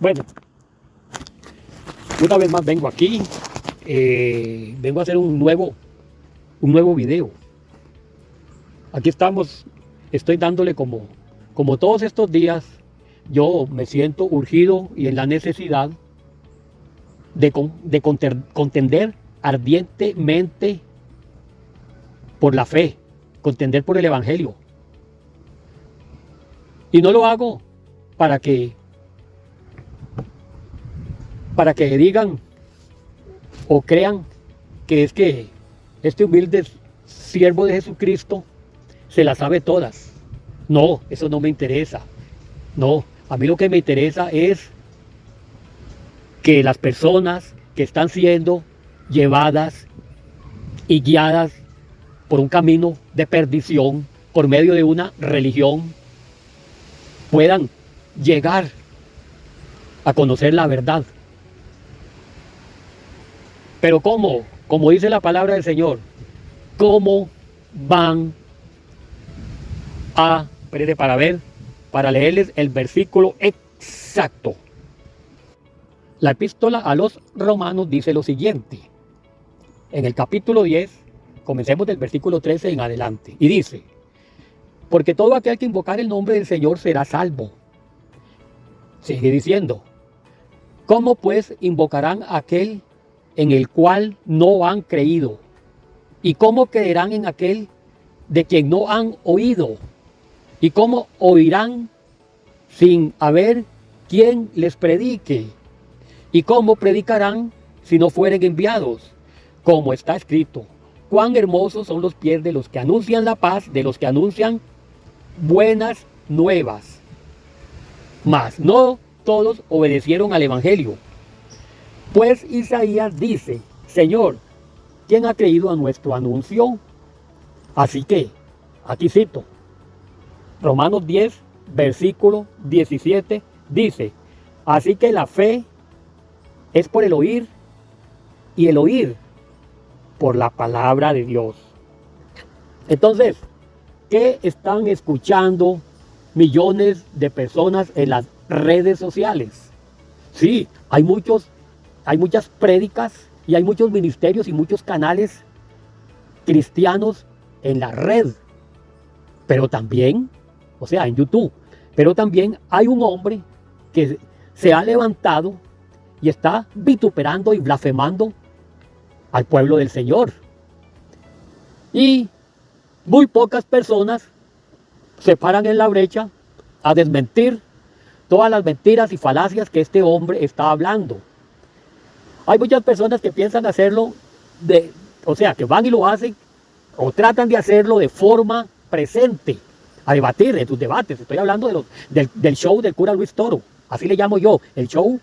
Bueno, una vez más vengo aquí, vengo a hacer un nuevo video. Aquí estamos, estoy dándole como todos estos días, yo me siento urgido y en la necesidad de contender ardientemente por la fe, contender por el Evangelio. Y no lo hago para que digan o crean que es que este humilde siervo de Jesucristo se las sabe todas. No, eso no me interesa. No, a mí lo que me interesa es que las personas que están siendo llevadas y guiadas por un camino de perdición por medio de una religión puedan llegar a conocer la verdad. Pero ¿cómo? Como dice la palabra del Señor, ¿cómo van a, espérate para leerles el versículo exacto? La epístola a los Romanos dice lo siguiente, en el capítulo 10, comencemos del versículo 13 en adelante, y dice, porque todo aquel que invocar el nombre del Señor será salvo. Sigue diciendo, ¿cómo pues invocarán a aquel en el cual no han creído? ¿Y cómo creerán en aquel de quien no han oído? ¿Y cómo oirán sin haber quien les predique? ¿Y cómo predicarán si no fueren enviados? Como está escrito, cuán hermosos son los pies de los que anuncian la paz, de los que anuncian buenas nuevas. Mas no todos obedecieron al Evangelio. Pues Isaías dice, Señor, ¿quién ha creído a nuestro anuncio? Así que, aquí cito, Romanos 10, versículo 17, dice, así que la fe es por el oír, y el oír por la palabra de Dios. Entonces, ¿qué están escuchando millones de personas en las redes sociales? Sí, hay muchas prédicas y hay muchos ministerios y muchos canales cristianos en la red, pero también, o sea, en YouTube, pero también hay un hombre que se ha levantado y está vituperando y blasfemando al pueblo del Señor. Y muy pocas personas se paran en la brecha a desmentir todas las mentiras y falacias que este hombre está hablando. Hay muchas personas que piensan hacerlo, o sea, que van y lo hacen o tratan de hacerlo de forma presente, a debatir en sus debates. Estoy hablando del show del cura Luis Toro. Así le llamo yo, el show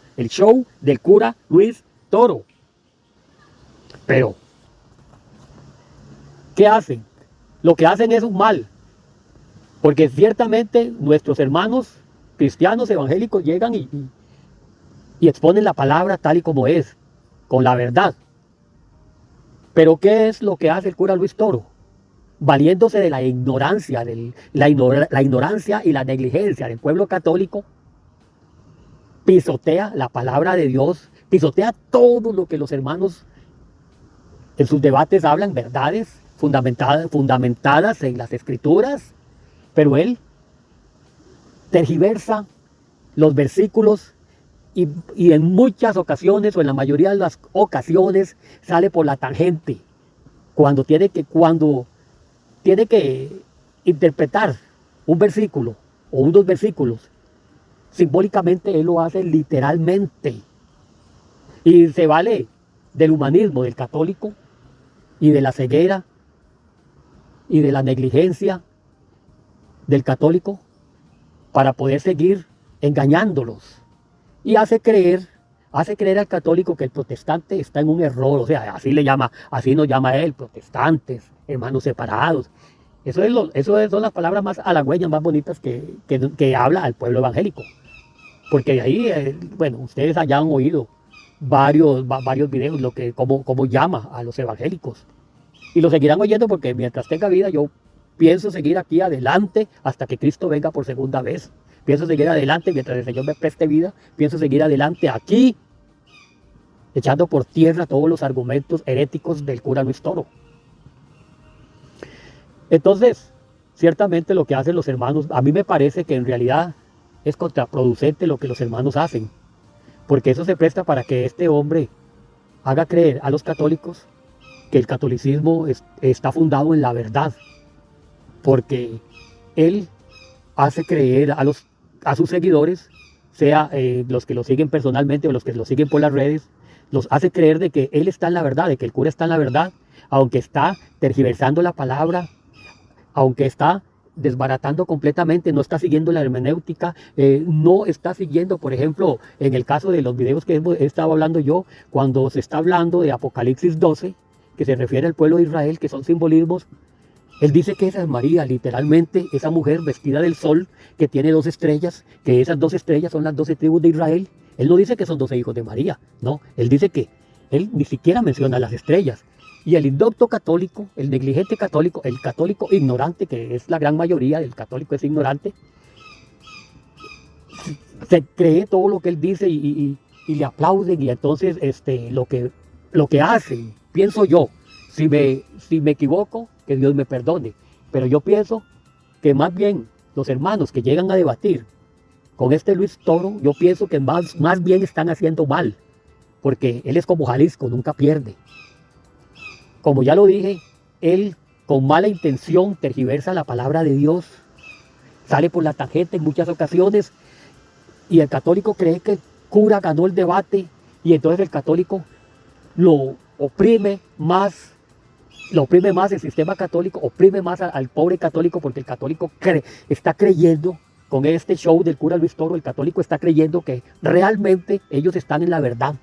del cura Luis Toro. Pero, ¿qué hacen? Lo que hacen es un mal. Porque ciertamente nuestros hermanos cristianos evangélicos llegan y exponen la palabra tal y como es, con la verdad. Pero ¿qué es lo que hace el cura Luis Toro? Valiéndose de la ignorancia, la ignorancia y la negligencia del pueblo católico, pisotea la palabra de Dios, pisotea todo lo que los hermanos en sus debates hablan, verdades fundamentadas en las escrituras, pero él tergiversa los versículos y en muchas ocasiones, o en la mayoría de las ocasiones, sale por la tangente cuando tiene que interpretar un versículo o unos versículos. Simbólicamente él lo hace literalmente y se vale del humanismo del católico y de la ceguera y de la negligencia del católico para poder seguir engañándolos, y hace creer al católico que el protestante está en un error. O sea, así nos llama él, protestantes, hermanos separados. Son las palabras más halagüeñas, más bonitas que habla al pueblo evangélico. Porque de ahí, bueno, ustedes ya han oído varios videos cómo llama a los evangélicos. Y lo seguirán oyendo porque mientras tenga vida yo pienso seguir aquí adelante hasta que Cristo venga por segunda vez. pienso seguir adelante mientras el Señor me preste vida, pienso seguir adelante aquí, echando por tierra todos los argumentos heréticos del cura Luis Toro. Entonces, ciertamente lo que hacen los hermanos, a mí me parece que en realidad es contraproducente lo que los hermanos hacen, porque eso se presta para que este hombre haga creer a los católicos que el catolicismo está fundado en la verdad, porque él hace creer a sus seguidores, sea los que lo siguen personalmente o los que lo siguen por las redes, los hace creer de que él está en la verdad, de que el cura está en la verdad, aunque está tergiversando la palabra, aunque está desbaratando completamente, no está siguiendo la hermenéutica, no está siguiendo, por ejemplo, en el caso de los videos que he estado hablando yo, cuando se está hablando de Apocalipsis 12, que se refiere al pueblo de Israel, que son simbolismos, él dice que esa es María, literalmente, esa mujer vestida del sol, que tiene 2 estrellas, que esas 2 estrellas son las 12 tribus de Israel. Él no dice que son 12 hijos de María, no, él dice que él ni siquiera menciona las estrellas. Y el indocto católico, el negligente católico, el católico ignorante, que es la gran mayoría del católico es ignorante, se cree todo lo que él dice y le aplauden, y entonces lo que hacen, pienso yo, si me equivoco, que Dios me perdone, pero yo pienso que más bien los hermanos que llegan a debatir con este Luis Toro, yo pienso que más bien están haciendo mal, porque él es como Jalisco, nunca pierde. Como ya lo dije, él con mala intención tergiversa la palabra de Dios, sale por la tangente en muchas ocasiones, y el católico cree que el cura ganó el debate, y entonces el católico lo oprime más, el sistema católico oprime más al pobre católico, porque el católico está creyendo, con este show del cura Luis Toro, el católico está creyendo que realmente ellos están en la verdad.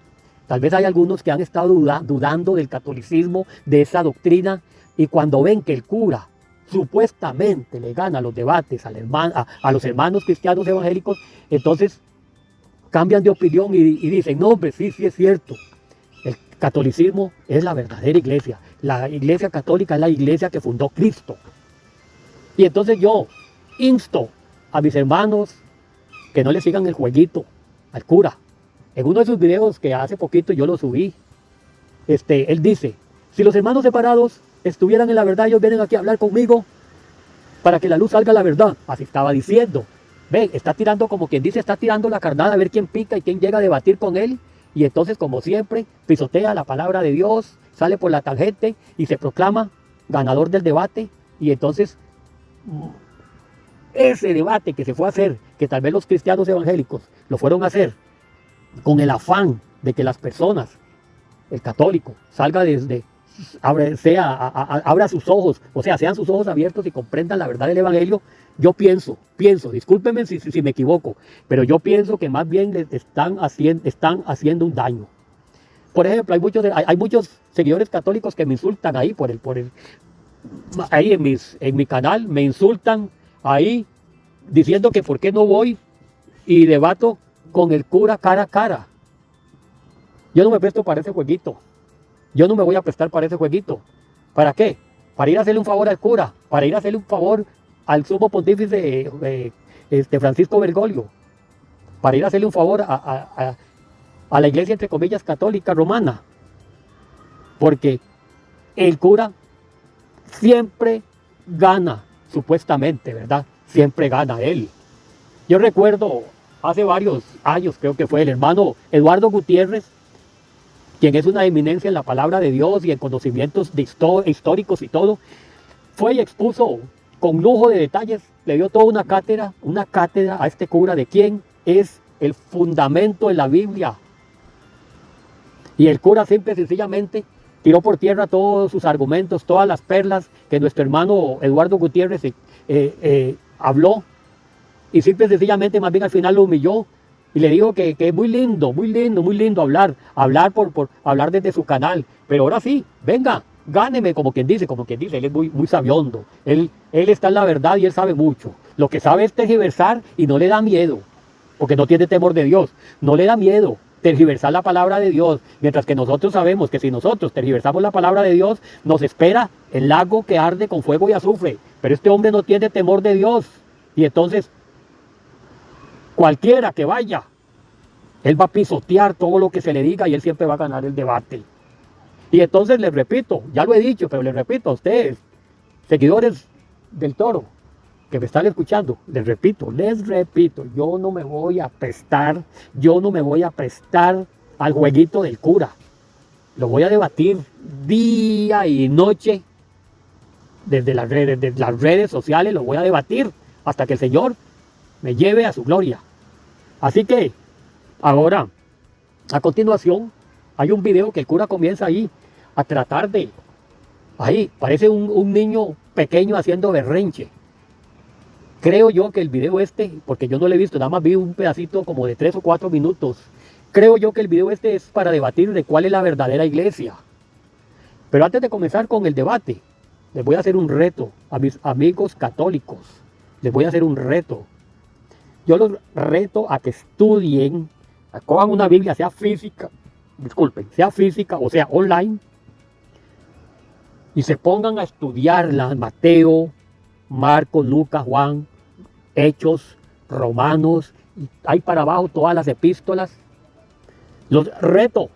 Tal vez hay algunos que han estado dudando del catolicismo, de esa doctrina, y cuando ven que el cura supuestamente le gana los debates a los hermanos cristianos evangélicos, entonces cambian de opinión y dicen, no hombre, sí es cierto, el catolicismo es la verdadera iglesia, la iglesia católica es la iglesia que fundó Cristo. Y entonces yo insto a mis hermanos que no le sigan el jueguito al cura. En uno de sus videos que hace poquito yo lo subí, él dice, si los hermanos separados estuvieran en la verdad, ellos vienen aquí a hablar conmigo para que la luz salga a la verdad. Así estaba diciendo. Ven, está tirando, como quien dice, está tirando la carnada a ver quién pica y quién llega a debatir con él. Y entonces, como siempre, pisotea la palabra de Dios, sale por la tangente y se proclama ganador del debate. Y entonces, ese debate que se fue a hacer, que tal vez los cristianos evangélicos lo fueron a hacer con el afán de que las personas, el católico, salga abra sus ojos, o sea, sean sus ojos abiertos y comprendan la verdad del evangelio. Yo pienso, discúlpenme si me equivoco, pero yo pienso que más bien les están haciendo un daño. Por ejemplo, hay muchos seguidores católicos que me insultan ahí ahí en mi canal, me insultan ahí diciendo que por qué no voy y debato con el cura cara a cara. Yo no me presto para ese jueguito. Yo no me voy a prestar para ese jueguito. ¿Para qué? Para ir a hacerle un favor al cura, para ir a hacerle un favor al sumo pontífice Francisco Bergoglio, para ir a hacerle un favor a la iglesia, entre comillas, católica romana. Porque el cura siempre gana, supuestamente, ¿verdad? Siempre gana él. Yo recuerdo hace varios años, creo que fue el hermano Eduardo Gutiérrez, quien es una eminencia en la palabra de Dios y en conocimientos históricos y todo, fue y expuso con lujo de detalles, le dio toda una cátedra a este cura de quién es el fundamento de la Biblia. Y el cura simple y sencillamente tiró por tierra todos sus argumentos, todas las perlas que nuestro hermano Eduardo Gutiérrez habló, y simple y sencillamente más bien al final lo humilló y le dijo que es muy lindo hablar por hablar desde su canal, pero ahora sí, venga, gáneme, como quien dice, él es muy sabiondo, él está en la verdad y él sabe mucho. Lo que sabe es tergiversar y no le da miedo, porque no tiene temor de Dios, no le da miedo tergiversar la palabra de Dios, mientras que nosotros sabemos que si nosotros tergiversamos la palabra de Dios, nos espera el lago que arde con fuego y azufre. Pero este hombre no tiene temor de Dios, y entonces Cualquiera que vaya, él va a pisotear todo lo que se le diga y él siempre va a ganar el debate. Y entonces les repito, ya lo he dicho, pero les repito a ustedes, seguidores del Toro, que me están escuchando, les repito, yo no me voy a prestar, al jueguito del cura. Lo voy a debatir día y noche desde las redes sociales, lo voy a debatir hasta que el Señor me lleve a su gloria. Así que ahora, a continuación, hay un video que el cura comienza ahí a tratar de, ahí parece un niño pequeño haciendo berrinche. Creo yo que el video porque yo no lo he visto, nada más vi un pedacito como de 3 o 4 minutos. Creo yo que el video es para debatir de cuál es la verdadera iglesia. Pero antes de comenzar con el debate, les voy a hacer un reto a mis amigos católicos. Les voy a hacer un reto. Yo los reto a que estudien, cojan una Biblia, sea física o sea online, y se pongan a estudiarla, Mateo, Marcos, Lucas, Juan, Hechos, Romanos, y ahí para abajo todas las epístolas. Los reto,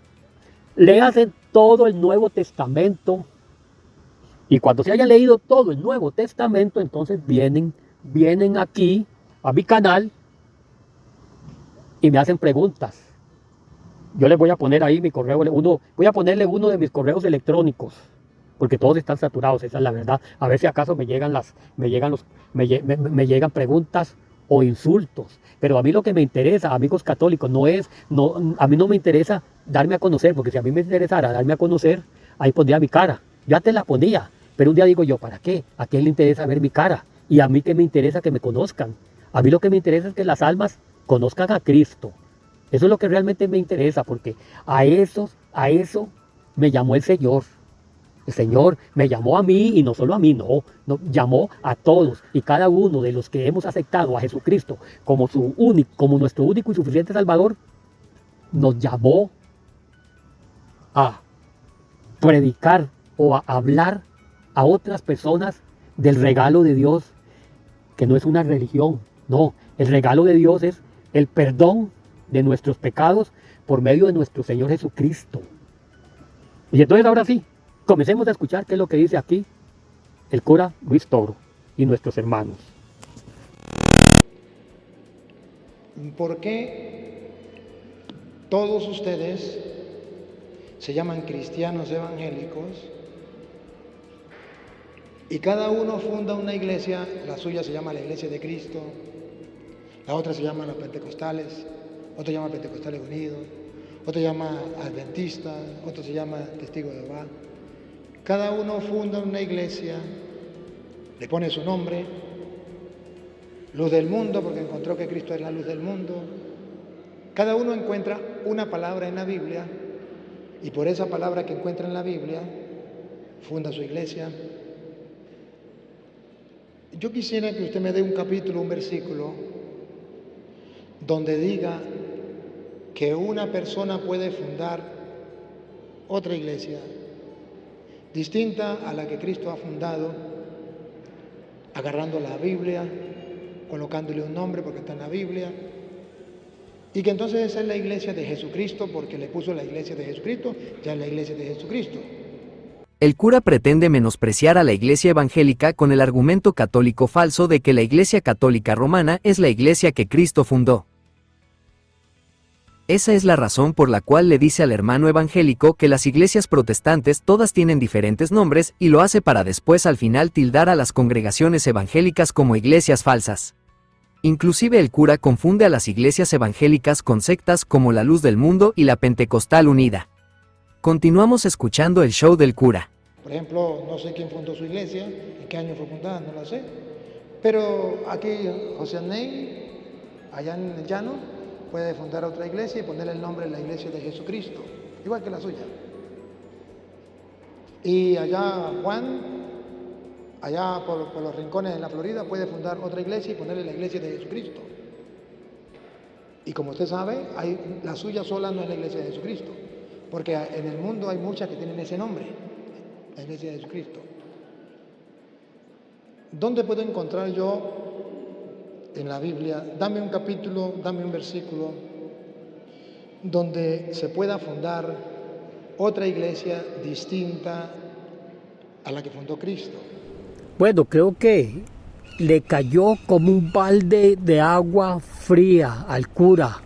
léanse todo el Nuevo Testamento, y cuando se haya leído todo el Nuevo Testamento, entonces vienen aquí a mi canal y me hacen preguntas. Yo les voy a poner ahí mi correo, voy a ponerle uno de mis correos electrónicos, porque todos están saturados, esa es la verdad. A ver si acaso me llegan preguntas o insultos. Pero a mí lo que me interesa, amigos católicos, a mí no me interesa darme a conocer, porque si a mí me interesara darme a conocer, ahí pondría mi cara. Yo antes la ponía, pero un día digo yo, ¿para qué? ¿A quién le interesa ver mi cara? Y a mí que me interesa que me conozcan. A mí lo que me interesa es que las almas conozcan a Cristo. Eso es lo que realmente me interesa, porque a eso me llamó el Señor. El Señor me llamó a mí, y no solo a mí, no, llamó a todos y cada uno de los que hemos aceptado a Jesucristo como nuestro único y suficiente Salvador. Nos llamó a predicar o a hablar a otras personas del regalo de Dios, que no es una religión, no, el regalo de Dios es el perdón de nuestros pecados por medio de nuestro Señor Jesucristo. Y entonces ahora sí, comencemos a escuchar qué es lo que dice aquí el cura Luis Toro y nuestros hermanos. ¿Por qué todos ustedes se llaman cristianos evangélicos y cada uno funda una iglesia? La suya se llama la Iglesia de Cristo, la otra se llama los Pentecostales, otro se llama Pentecostales Unidos, otro se llama Adventista, otro se llama Testigo de Jehová. Cada uno funda una iglesia, le pone su nombre, Luz del Mundo, porque encontró que Cristo es la luz del mundo. Cada uno encuentra una palabra en la Biblia y por esa palabra que encuentra en la Biblia funda su iglesia. Yo quisiera que usted me dé un capítulo, un versículo, donde diga que una persona puede fundar otra iglesia distinta a la que Cristo ha fundado, agarrando la Biblia, colocándole un nombre porque está en la Biblia, y que entonces esa es la iglesia de Jesucristo porque le puso la iglesia de Jesucristo, ya es la iglesia de Jesucristo. El cura pretende menospreciar a la Iglesia evangélica con el argumento católico falso de que la Iglesia católica romana es la iglesia que Cristo fundó. Esa es la razón por la cual le dice al hermano evangélico que las iglesias protestantes todas tienen diferentes nombres y lo hace para después al final tildar a las congregaciones evangélicas como iglesias falsas. Inclusive el cura confunde a las iglesias evangélicas con sectas como la Luz del Mundo y la Pentecostal Unida. Continuamos escuchando el show del cura. Por ejemplo, no sé quién fundó su iglesia, en qué año fue fundada, no lo sé. Pero aquí José Ney, allá en el llano, puede fundar otra iglesia y ponerle el nombre de la iglesia de Jesucristo, igual que la suya. Y allá Juan, allá por los rincones de la Florida, puede fundar otra iglesia y ponerle la iglesia de Jesucristo. Y como usted sabe, la suya sola no es la iglesia de Jesucristo, porque en el mundo hay muchas que tienen ese nombre, la iglesia de Jesucristo. ¿Dónde puedo encontrar yo en la Biblia, dame un capítulo, dame un versículo donde se pueda fundar otra iglesia distinta a la que fundó Cristo. Bueno, creo que le cayó como un balde de agua fría al cura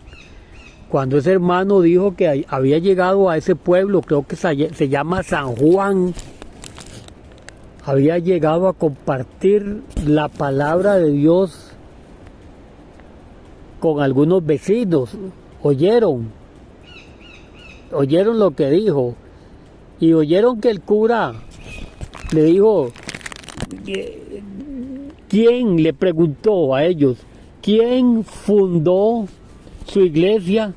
cuando ese hermano dijo que había llegado a ese pueblo, creo que se llama San Juan, había llegado a compartir la palabra de Dios con algunos vecinos. Oyeron lo que dijo y oyeron que el cura le dijo, ¿quién? Le preguntó a ellos, ¿quién fundó su iglesia?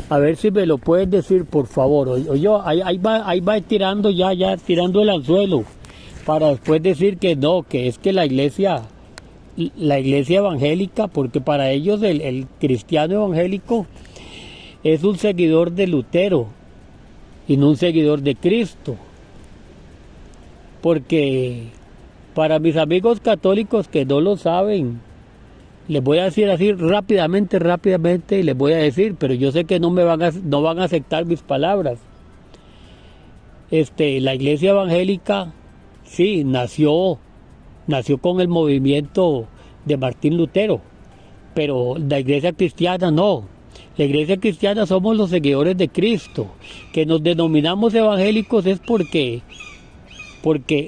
A ver si me lo puedes decir, por favor. Oye, ahí va tirando ya tirando el anzuelo, para después decir que no, que es que la iglesia evangélica, porque para ellos el cristiano evangélico es un seguidor de Lutero y no un seguidor de Cristo. Porque para mis amigos católicos que no lo saben, les voy a decir así rápidamente, y les voy a decir, pero yo sé que no van a aceptar mis palabras. La iglesia evangélica, sí, nació con el movimiento de Martín Lutero, pero la iglesia cristiana no. La iglesia cristiana somos los seguidores de Cristo. Que nos denominamos evangélicos es porque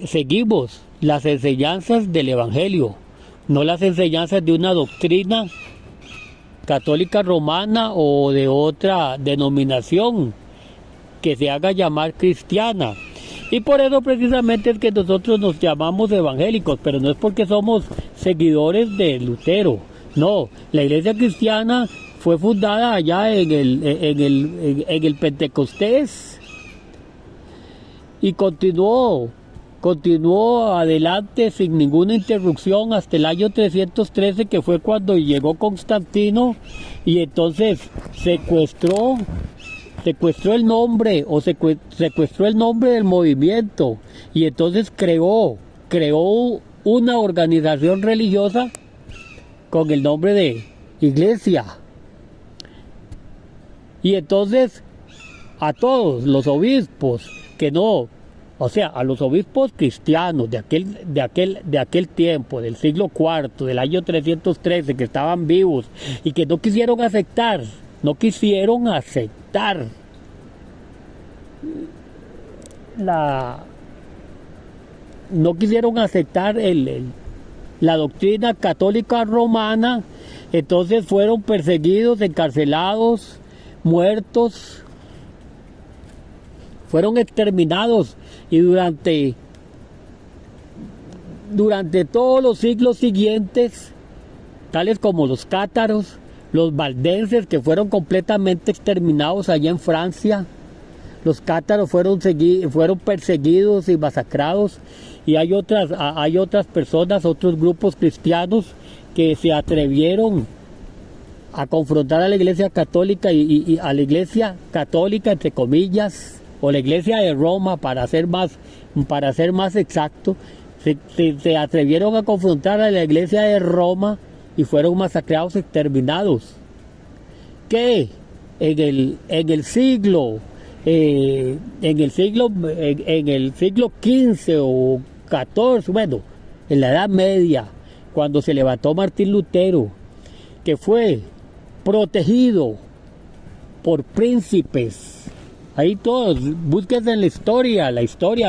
seguimos las enseñanzas del evangelio, no las enseñanzas de una doctrina católica romana o de otra denominación que se haga llamar cristiana. Y por eso precisamente es que nosotros nos llamamos evangélicos, pero no es porque somos seguidores de Lutero. No, la iglesia cristiana fue fundada allá en el Pentecostés y continuó adelante sin ninguna interrupción hasta el año 313, que fue cuando llegó Constantino y entonces secuestró el nombre secuestró el nombre del movimiento y entonces creó una organización religiosa con el nombre de Iglesia. Y entonces a todos los obispos a los obispos cristianos de aquel tiempo, del siglo IV, del año 313, que estaban vivos y que no quisieron aceptar la doctrina católica romana, entonces fueron perseguidos, encarcelados, muertos, fueron exterminados y durante todos los siglos siguientes, tales como los cátaros, los valdenses, que fueron completamente exterminados allá en Francia. Los cátaros fueron perseguidos y masacrados, y hay otras personas, otros grupos cristianos que se atrevieron a confrontar a la Iglesia Católica y a la Iglesia Católica, entre comillas, o la Iglesia de Roma, para ser más exacto, se atrevieron a confrontar a la Iglesia de Roma y fueron masacrados, exterminados. Que en el siglo XV o XIV, bueno, en la Edad Media, cuando se levantó Martín Lutero, que fue protegido por príncipes, ahí todos, búsquense en la historia, ahí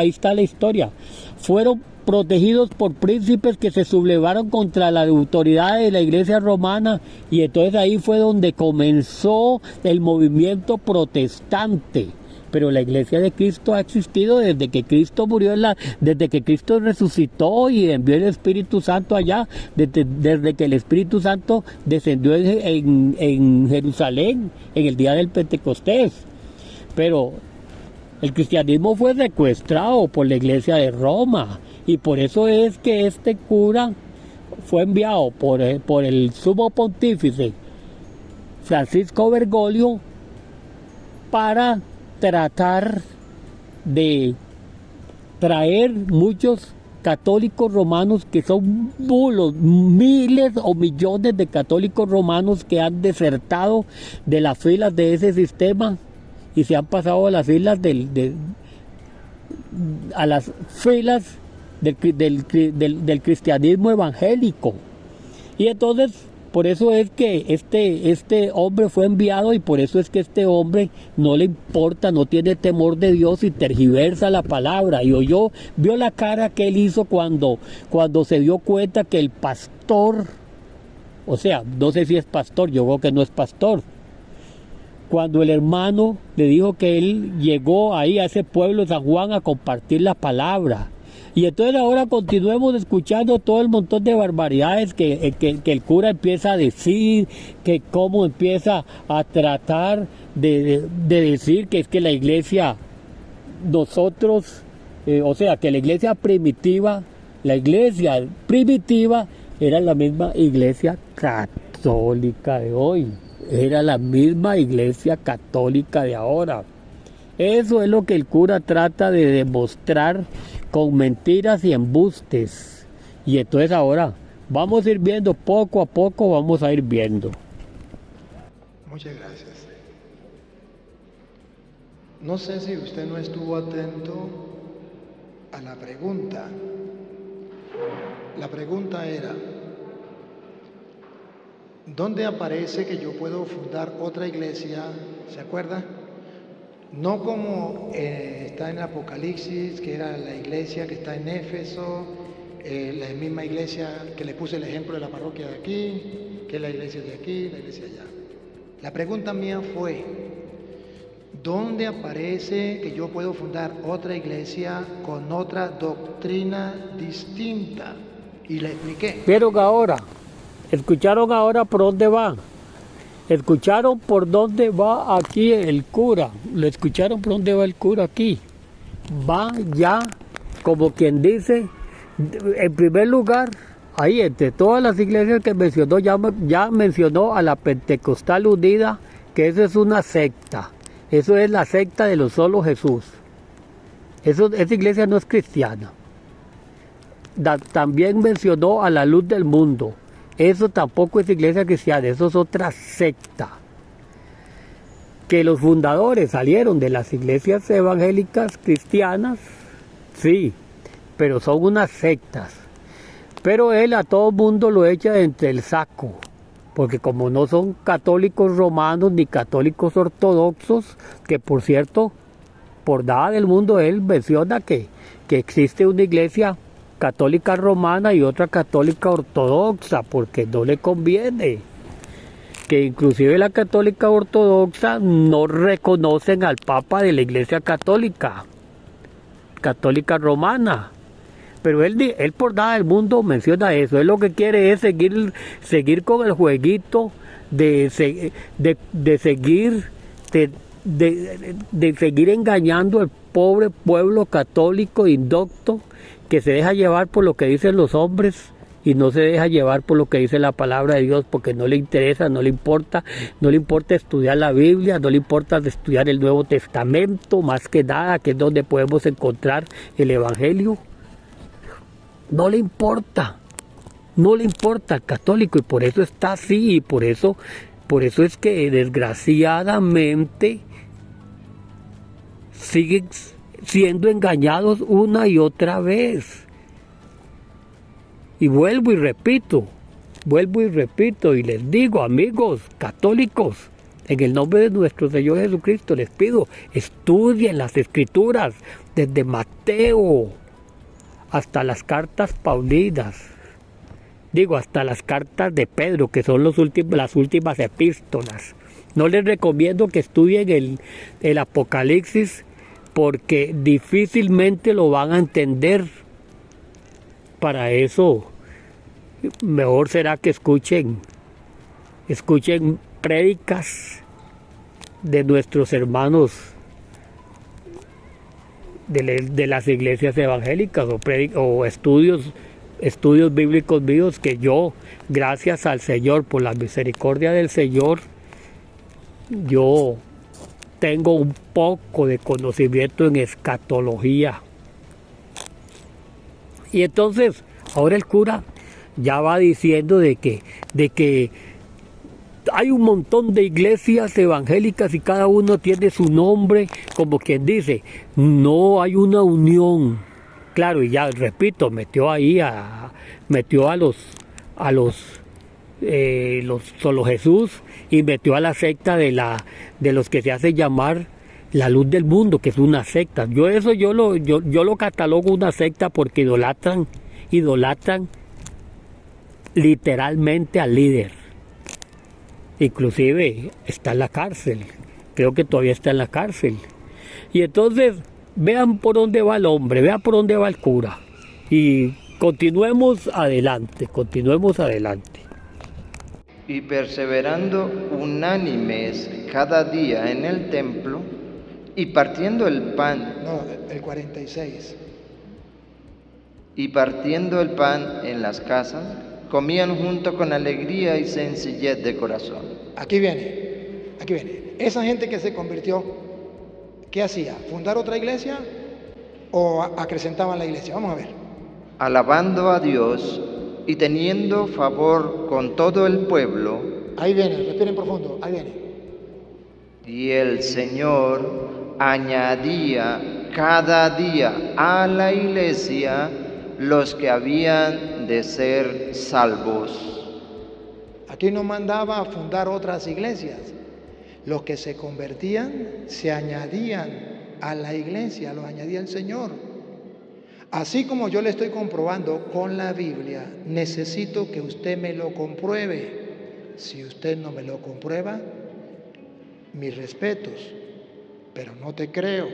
está la historia, fueron protegidos por príncipes que se sublevaron contra la autoridad de la Iglesia romana, y entonces ahí fue donde comenzó el movimiento protestante. Pero la Iglesia de Cristo ha existido desde que Cristo murió, desde que Cristo resucitó y envió el Espíritu Santo allá, desde que el Espíritu Santo descendió en Jerusalén en el día del Pentecostés. Pero el cristianismo fue secuestrado por la Iglesia de Roma, y por eso es que este cura fue enviado por el sumo pontífice Francisco Bergoglio para tratar de traer muchos católicos romanos, que son bulos, miles o millones de católicos romanos que han desertado de las filas de ese sistema y se han pasado a las filas del cristianismo evangélico. Y entonces, por eso es que este hombre fue enviado, y por eso es que este hombre no le importa, no tiene temor de Dios y tergiversa la palabra. Y vio la cara que él hizo cuando se dio cuenta que el pastor, o sea, no sé si es pastor, yo creo que no es pastor, cuando el hermano le dijo que él llegó ahí a ese pueblo de San Juan a compartir la palabra. Y entonces ahora continuemos escuchando todo el montón de barbaridades que el cura empieza a decir, que cómo empieza a tratar de decir que es que la iglesia, nosotros, o sea, que la iglesia primitiva era la misma iglesia católica de hoy, era la misma iglesia católica de ahora. Eso es lo que el cura trata de demostrar con mentiras y embustes. Y entonces ahora vamos a ir viendo, poco a poco vamos a ir viendo. Muchas gracias. No sé si usted no estuvo atento a la pregunta. La pregunta era, ¿dónde aparece que yo puedo fundar otra iglesia? ¿Se acuerda? No como está en Apocalipsis, que era la iglesia que está en Éfeso, la misma iglesia que le puse el ejemplo de la parroquia de aquí, que es la iglesia de aquí, la iglesia allá. La pregunta mía fue, ¿dónde aparece que yo puedo fundar otra iglesia con otra doctrina distinta? Y le expliqué. Pero ahora, ¿escucharon ahora por dónde va? ¿Escucharon por dónde va aquí el cura? ¿Lo escucharon por dónde va el cura aquí? Va ya, como quien dice, en primer lugar, ahí entre todas las iglesias que mencionó, ya mencionó a la Pentecostal Unida, que eso es una secta. Eso es la secta de los solo Jesús. Esa iglesia no es cristiana. También mencionó a la Luz del Mundo. Eso tampoco es iglesia cristiana, eso es otra secta. Que los fundadores salieron de las iglesias evangélicas cristianas, sí, pero son unas sectas. Pero él a todo mundo lo echa entre el saco, porque como no son católicos romanos ni católicos ortodoxos, que por cierto, por nada del mundo él menciona que existe una iglesia católica romana y otra católica ortodoxa, porque no le conviene. Que inclusive la católica ortodoxa no reconocen al Papa de la iglesia católica romana. Pero él por nada del mundo menciona eso. Él lo que quiere es seguir con el jueguito de seguir engañando al pobre pueblo católico indocto, que se deja llevar por lo que dicen los hombres y no se deja llevar por lo que dice la palabra de Dios, porque no le interesa, no le importa estudiar la Biblia, no le importa estudiar el Nuevo Testamento, más que nada, que es donde podemos encontrar el Evangelio. No le importa al católico, y por eso está así, y por eso es que desgraciadamente siguen siendo engañados una y otra vez. Y vuelvo y repito, y les digo, amigos católicos, en el nombre de nuestro Señor Jesucristo, les pido, estudien las Escrituras, desde Mateo hasta las cartas paulinas, hasta las cartas de Pedro, que son las últimas epístolas. No les recomiendo que estudien el Apocalipsis, porque difícilmente lo van a entender. Para eso, mejor será que escuchen prédicas de nuestros hermanos de las iglesias evangélicas, o estudios bíblicos míos, que yo, gracias al Señor, por la misericordia del Señor, yo tengo un poco de conocimiento en escatología. Y entonces, ahora el cura ya va diciendo de que hay un montón de iglesias evangélicas y cada uno tiene su nombre, como quien dice, no hay una unión. Claro, y ya repito, metió a los solo Jesús y metió a la secta de los que se hace llamar la luz del mundo, que es una secta. Yo lo catalogo una secta porque idolatran literalmente al líder. Inclusive está en la cárcel, creo que todavía está en la cárcel. Y entonces vean por dónde va el hombre, vean por dónde va el cura. Y continuemos adelante. Y perseverando unánimes cada día en el templo, y partiendo el pan. No, el 46. Y partiendo el pan en las casas, comían junto con alegría y sencillez de corazón. Aquí viene. Esa gente que se convirtió, ¿qué hacía? ¿Fundar otra iglesia o acrecentaban la iglesia? Vamos a ver. Alabando a Dios y teniendo favor con todo el pueblo. Ahí viene, respiren profundo, ahí viene. Y el Señor añadía cada día a la iglesia los que habían de ser salvos. Aquí no mandaba a fundar otras iglesias. Los que se convertían se añadían a la iglesia, los añadía el Señor. Así como yo le estoy comprobando con la Biblia, necesito que usted me lo compruebe. Si usted no me lo comprueba, mis respetos, pero no te creo.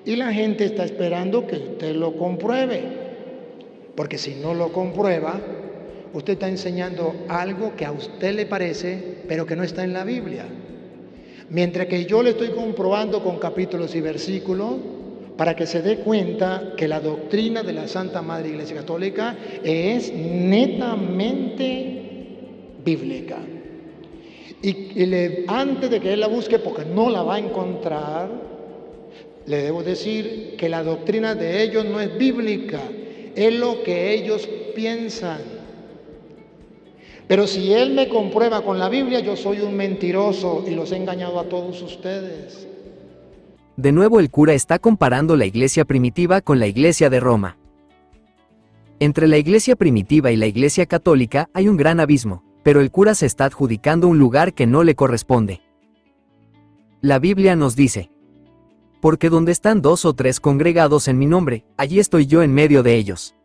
Y la gente está esperando que usted lo compruebe, porque si no lo comprueba, usted está enseñando algo que a usted le parece, pero que no está en la Biblia. Mientras que yo le estoy comprobando con capítulos y versículos, para que se dé cuenta que la doctrina de la Santa Madre Iglesia Católica es netamente bíblica. Antes de que él la busque, porque no la va a encontrar, le debo decir que la doctrina de ellos no es bíblica, es lo que ellos piensan. Pero si él me comprueba con la Biblia, yo soy un mentiroso y los he engañado a todos ustedes. De nuevo el cura está comparando la iglesia primitiva con la iglesia de Roma. Entre la iglesia primitiva y la iglesia católica hay un gran abismo, pero el cura se está adjudicando un lugar que no le corresponde. La Biblia nos dice: porque donde están 2 o 3 congregados en mi nombre, allí estoy yo en medio de ellos.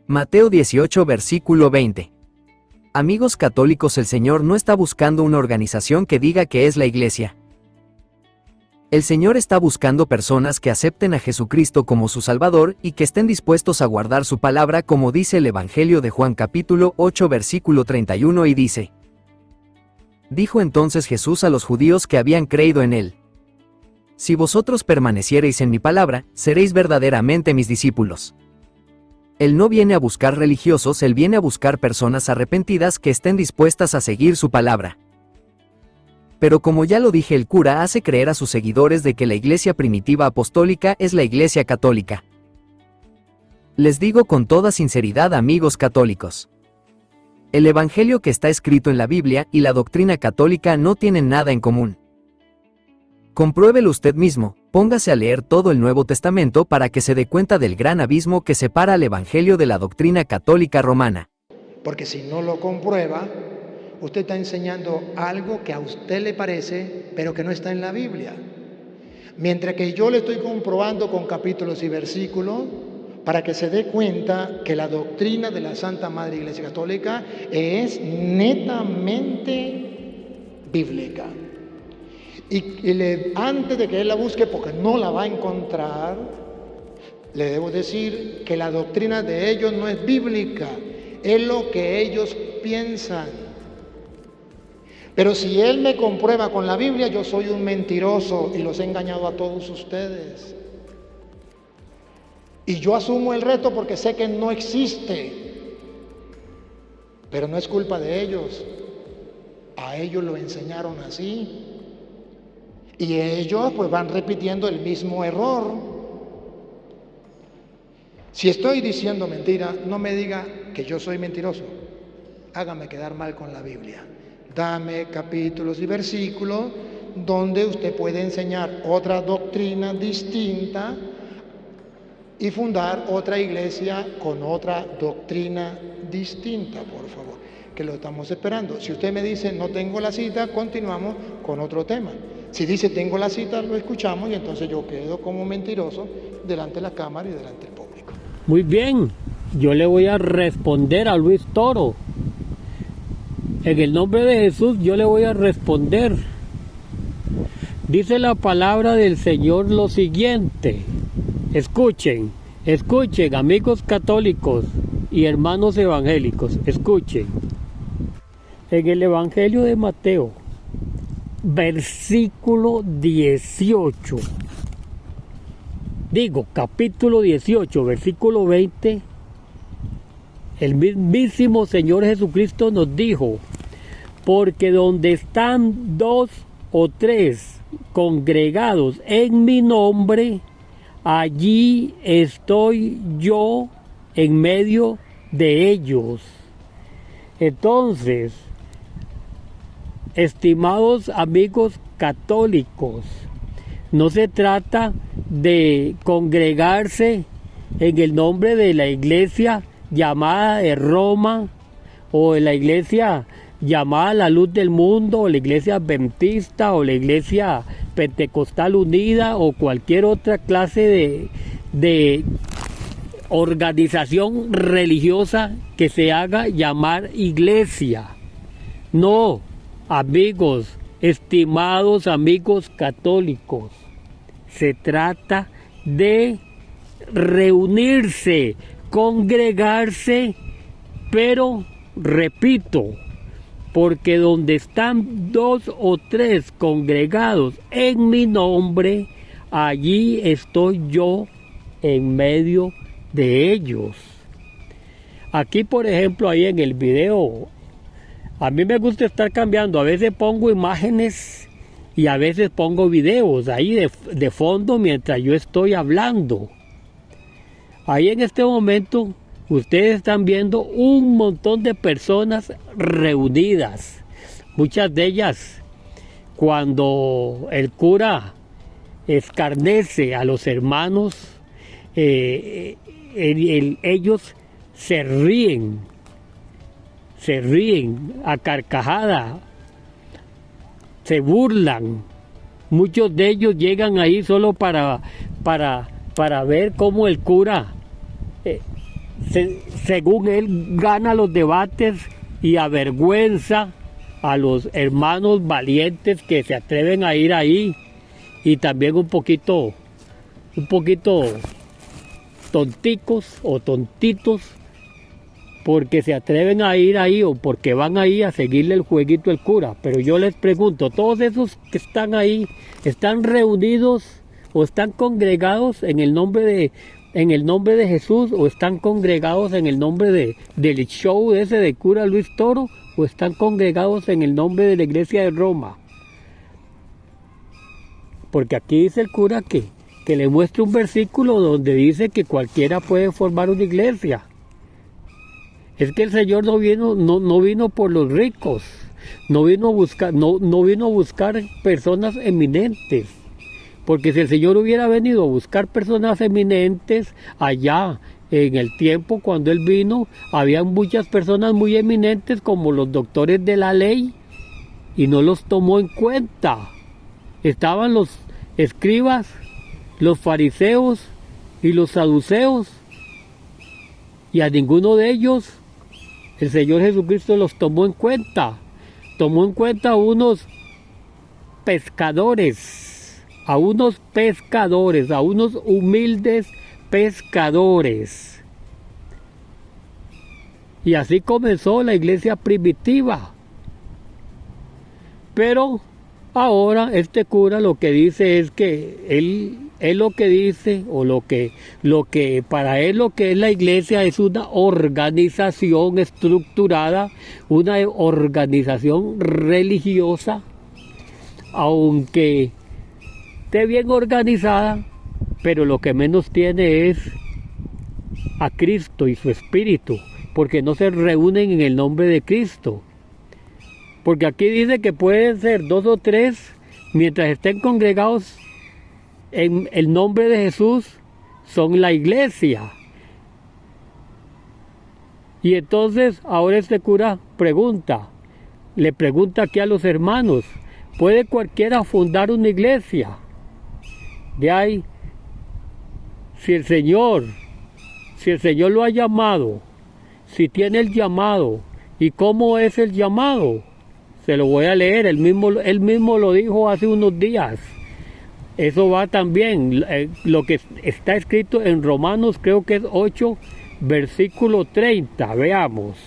Mateo 18, versículo 20. Amigos católicos, el Señor no está buscando una organización que diga que es la iglesia. El Señor está buscando personas que acepten a Jesucristo como su Salvador y que estén dispuestos a guardar su palabra, como dice el Evangelio de Juan capítulo 8 versículo 31 y dice: dijo entonces Jesús a los judíos que habían creído en él: si vosotros permaneciereis en mi palabra, seréis verdaderamente mis discípulos. Él no viene a buscar religiosos, él viene a buscar personas arrepentidas que estén dispuestas a seguir su palabra. Pero como ya lo dije, el cura hace creer a sus seguidores de que la iglesia primitiva apostólica es la iglesia católica. Les digo con toda sinceridad, amigos católicos, el evangelio que está escrito en la Biblia y la doctrina católica no tienen nada en común. Compruébelo usted mismo, póngase a leer todo el Nuevo Testamento para que se dé cuenta del gran abismo que separa al evangelio de la doctrina católica romana. Porque si no lo comprueba, usted está enseñando algo que a usted le parece, pero que no está en la Biblia. Mientras que yo le estoy comprobando con capítulos y versículos, para que se dé cuenta que la doctrina de la Santa Madre Iglesia Católica es netamente bíblica. Antes de que él la busque, porque no la va a encontrar, le debo decir que la doctrina de ellos no es bíblica, es lo que ellos piensan. Pero si él me comprueba con la Biblia, yo soy un mentiroso y los he engañado a todos ustedes. Y yo asumo el reto porque sé que no existe. Pero no es culpa de ellos. A ellos lo enseñaron así. Y ellos pues van repitiendo el mismo error. Si estoy diciendo mentira, no me diga que yo soy mentiroso. Hágame quedar mal con la Biblia. Dame capítulos y versículos donde usted puede enseñar otra doctrina distinta y fundar otra iglesia con otra doctrina distinta, por favor, que lo estamos esperando. Si usted me dice no tengo la cita, continuamos con otro tema. Si dice tengo la cita, lo escuchamos y entonces yo quedo como mentiroso delante de la cámara y delante del público. Muy bien, yo le voy a responder a Luis Toro. En el nombre de Jesús yo le voy a responder. Dice la palabra del Señor lo siguiente. Escuchen, escuchen, amigos católicos y hermanos evangélicos, escuchen. En el Evangelio de Mateo, versículo 18, capítulo 18, versículo 20, el mismísimo Señor Jesucristo nos dijo: porque donde están 2 o 3 congregados en mi nombre, allí estoy yo en medio de ellos. Entonces, estimados amigos católicos, no se trata de congregarse en el nombre de la iglesia llamada de Roma, o de la iglesia llamada la luz del mundo, o la iglesia adventista, o la iglesia pentecostal unida, o cualquier otra clase de organización religiosa que se haga llamar iglesia. No, amigos, estimados amigos católicos, se trata de reunirse, congregarse, pero repito, porque donde están 2 o 3 congregados en mi nombre, allí estoy yo en medio de ellos. Aquí, por ejemplo, ahí en el video, a mí me gusta estar cambiando. A veces pongo imágenes y a veces pongo videos ahí de fondo mientras yo estoy hablando. Ahí en este momento ustedes están viendo un montón de personas reunidas. Muchas de ellas, cuando el cura escarnece a los hermanos, ellos se ríen a carcajada, se burlan. Muchos de ellos llegan ahí solo para ver cómo el cura, según él, gana los debates y avergüenza a los hermanos valientes que se atreven a ir ahí, y también un poquito tonticos o tontitos porque se atreven a ir ahí o porque van ahí a seguirle el jueguito al cura. Pero yo les pregunto, ¿todos esos que están ahí están reunidos o están congregados en el nombre de Jesús, o están congregados en el nombre del show ese de cura Luis Toro, o están congregados en el nombre de la iglesia de Roma? Porque aquí dice el cura que le muestre un versículo donde dice que cualquiera puede formar una iglesia. Es que el Señor no vino por los ricos, no vino a buscar personas eminentes. Porque si el Señor hubiera venido a buscar personas eminentes allá en el tiempo cuando Él vino, había muchas personas muy eminentes como los doctores de la ley, y no los tomó en cuenta. Estaban los escribas, los fariseos y los saduceos, y a ninguno de ellos el Señor Jesucristo los tomó en cuenta. Tomó en cuenta a unos pescadores, a unos humildes pescadores. Y así comenzó la iglesia primitiva. Pero ahora este cura lo que dice es que él lo que dice, o lo que para él lo que es la iglesia es una organización estructurada, una organización religiosa, aunque esté bien organizada, pero lo que menos tiene es a Cristo y su Espíritu, porque no se reúnen en el nombre de Cristo. Porque aquí dice que pueden ser 2 o 3, mientras estén congregados en el nombre de Jesús, son la iglesia. Y entonces ahora este cura le pregunta aquí a los hermanos, ¿puede cualquiera fundar una iglesia? De ahí, si el Señor lo ha llamado, si tiene el llamado, ¿y cómo es el llamado? Se lo voy a leer, él mismo lo dijo hace unos días. Eso va también, lo que está escrito en Romanos, creo que es 8, versículo 30, veamos.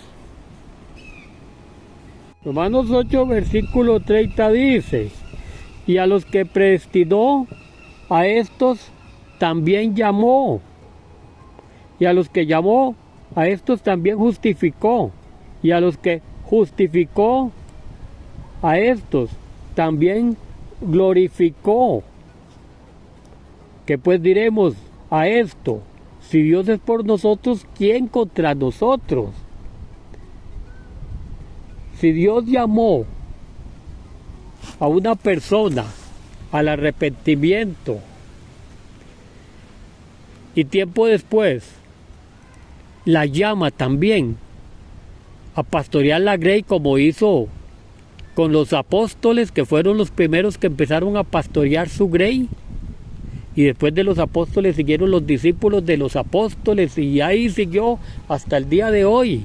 Romanos 8, versículo 30 dice, y a los que predestinó, a estos también llamó, y a los que llamó, a estos también justificó, y a los que justificó, a estos también glorificó. ¿Qué pues diremos a esto? Si Dios es por nosotros, ¿quién contra nosotros? Si Dios llamó a una persona al arrepentimiento y tiempo después la llama también a pastorear la grey, como hizo con los apóstoles, que fueron los primeros que empezaron a pastorear su grey, y después de los apóstoles siguieron los discípulos de los apóstoles, y ahí siguió hasta el día de hoy.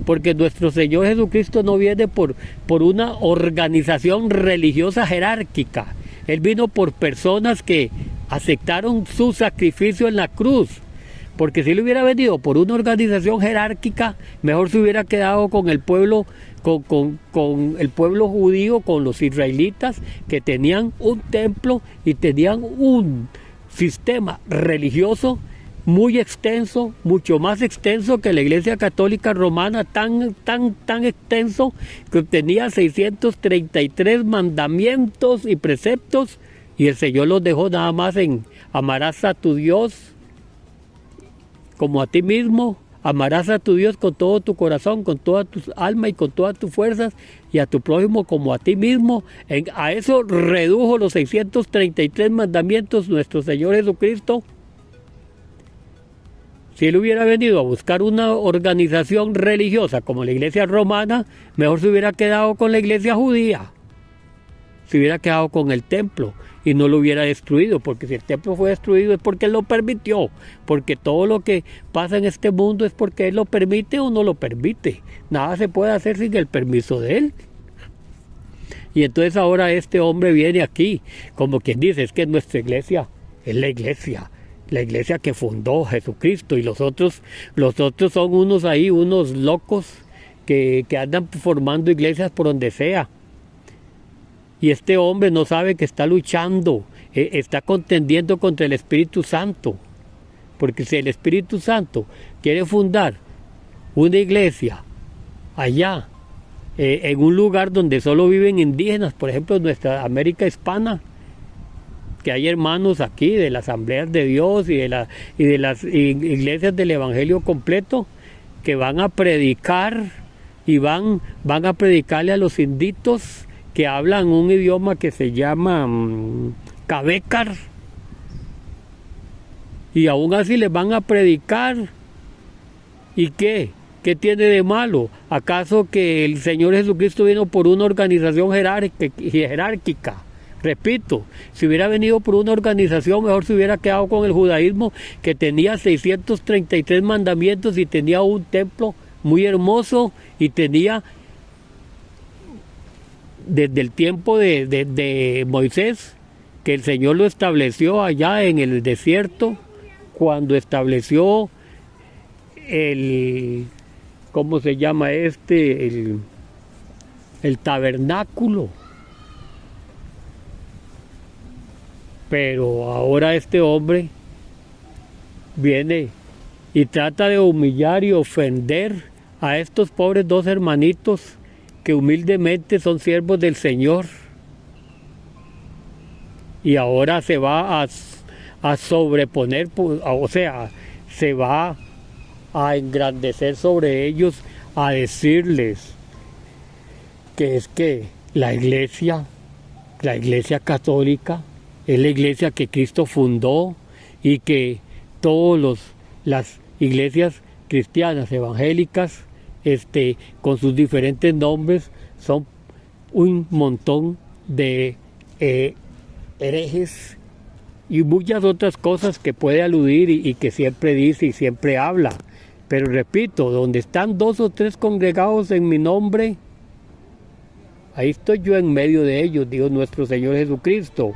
Porque nuestro Señor Jesucristo no viene por una organización religiosa jerárquica. Él vino por personas que aceptaron su sacrificio en la cruz. Porque si él hubiera venido por una organización jerárquica, mejor se hubiera quedado con el pueblo, con el pueblo judío, con los israelitas, que tenían un templo y tenían un sistema religioso muy extenso, mucho más extenso que la Iglesia Católica Romana, tan extenso, que tenía 633 mandamientos y preceptos, y el Señor los dejó nada más en: amarás a tu Dios como a ti mismo, amarás a tu Dios con todo tu corazón, con toda tu alma y con todas tus fuerzas, y a tu prójimo como a ti mismo. A eso redujo los 633 mandamientos nuestro Señor Jesucristo. Si él hubiera venido a buscar una organización religiosa como la Iglesia Romana, mejor se hubiera quedado con la Iglesia Judía. Se hubiera quedado con el templo y no lo hubiera destruido, porque si el templo fue destruido es porque él lo permitió, porque todo lo que pasa en este mundo es porque él lo permite o no lo permite. Nada se puede hacer sin el permiso de él. Y entonces ahora este hombre viene aquí, como quien dice, es que nuestra iglesia es la iglesia que fundó Jesucristo, y los otros son unos locos que andan formando iglesias por donde sea. Y este hombre no sabe que está luchando, está contendiendo contra el Espíritu Santo. Porque si el Espíritu Santo quiere fundar una iglesia allá, en un lugar donde solo viven indígenas, por ejemplo en nuestra América hispana, que hay hermanos aquí de las Asambleas de Dios y de las iglesias del Evangelio completo, que van a predicar y van a predicarle a los inditos que hablan un idioma que se llama Cavécar, y aún así les van a predicar. ¿Y qué? ¿Qué tiene de malo? ¿Acaso que el Señor Jesucristo vino por una organización jerárquica? Repito, si hubiera venido por una organización, mejor se hubiera quedado con el judaísmo, que tenía 633 mandamientos y tenía un templo muy hermoso, y tenía, desde el tiempo de Moisés, que el Señor lo estableció allá en el desierto, cuando estableció ¿cómo se llama el tabernáculo? Pero ahora este hombre viene y trata de humillar y ofender a estos pobres dos hermanitos que humildemente son siervos del Señor. Y ahora se va a sobreponer, o sea, se va a engrandecer sobre ellos, a decirles que es que la iglesia católica, es la iglesia que Cristo fundó y que todas las iglesias cristianas evangélicas, con sus diferentes nombres, son un montón de herejes y muchas otras cosas que puede aludir y que siempre dice y siempre habla. Pero repito, donde están 2 o 3 congregados en mi nombre, ahí estoy yo en medio de ellos, dijo nuestro Señor Jesucristo.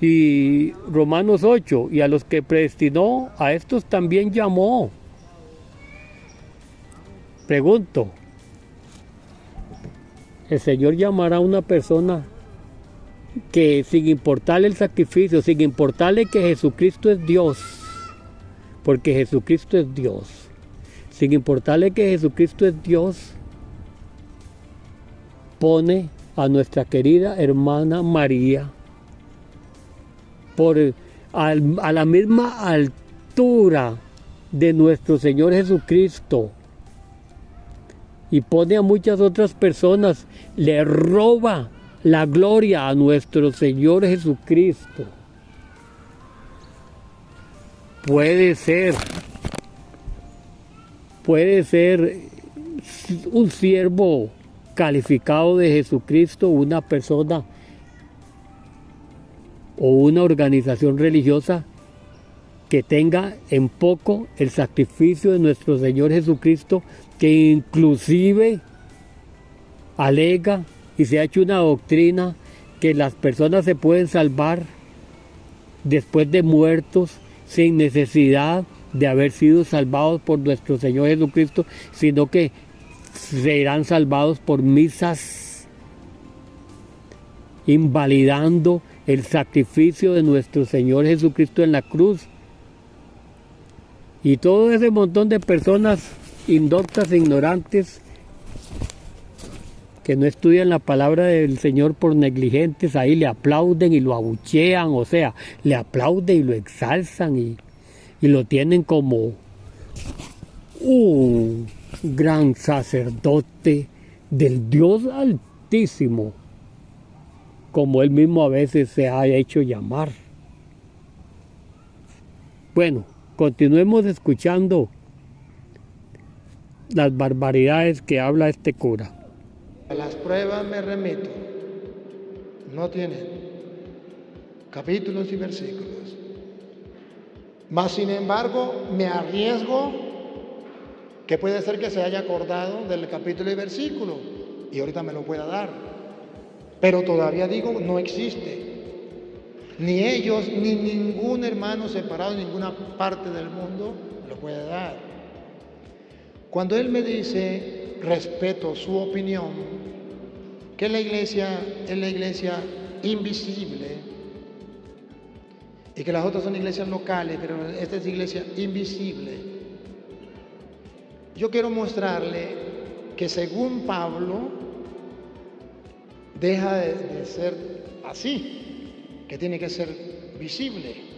Y Romanos 8, y a los que predestinó, a estos también llamó. Pregunto, ¿el Señor llamará a una persona que, sin importarle el sacrificio, sin importarle que Jesucristo es Dios, porque Jesucristo es Dios, sin importarle que Jesucristo es Dios, pone a nuestra querida hermana María a la misma altura de nuestro Señor Jesucristo, y pone a muchas otras personas, le roba la gloria a nuestro Señor Jesucristo? Puede ser un siervo calificado de Jesucristo, una persona o una organización religiosa que tenga en poco el sacrificio de nuestro Señor Jesucristo, que inclusive alega y se ha hecho una doctrina que las personas se pueden salvar después de muertos sin necesidad de haber sido salvados por nuestro Señor Jesucristo, sino que serán salvados por misas, invalidando el sacrificio de nuestro Señor Jesucristo en la cruz. Y todo ese montón de personas indoctas e ignorantes que no estudian la palabra del Señor por negligentes, ahí le aplauden y lo abuchean, o sea, le aplauden y lo exalzan y lo tienen como un gran sacerdote del Dios Altísimo, como él mismo a veces se ha hecho llamar. Bueno, continuemos escuchando las barbaridades que habla este cura. A las pruebas me remito, no tienen capítulos y versículos. Mas sin embargo me arriesgo que puede ser que se haya acordado del capítulo y versículo y ahorita me lo pueda dar. Pero todavía digo, no existe. Ni ellos, ni ningún hermano separado en ninguna parte del mundo lo puede dar. Cuando él me dice, respeto su opinión, que la iglesia es la iglesia invisible y que las otras son iglesias locales, pero esta es iglesia invisible, yo quiero mostrarle que según Pablo deja de ser así, que tiene que ser visible.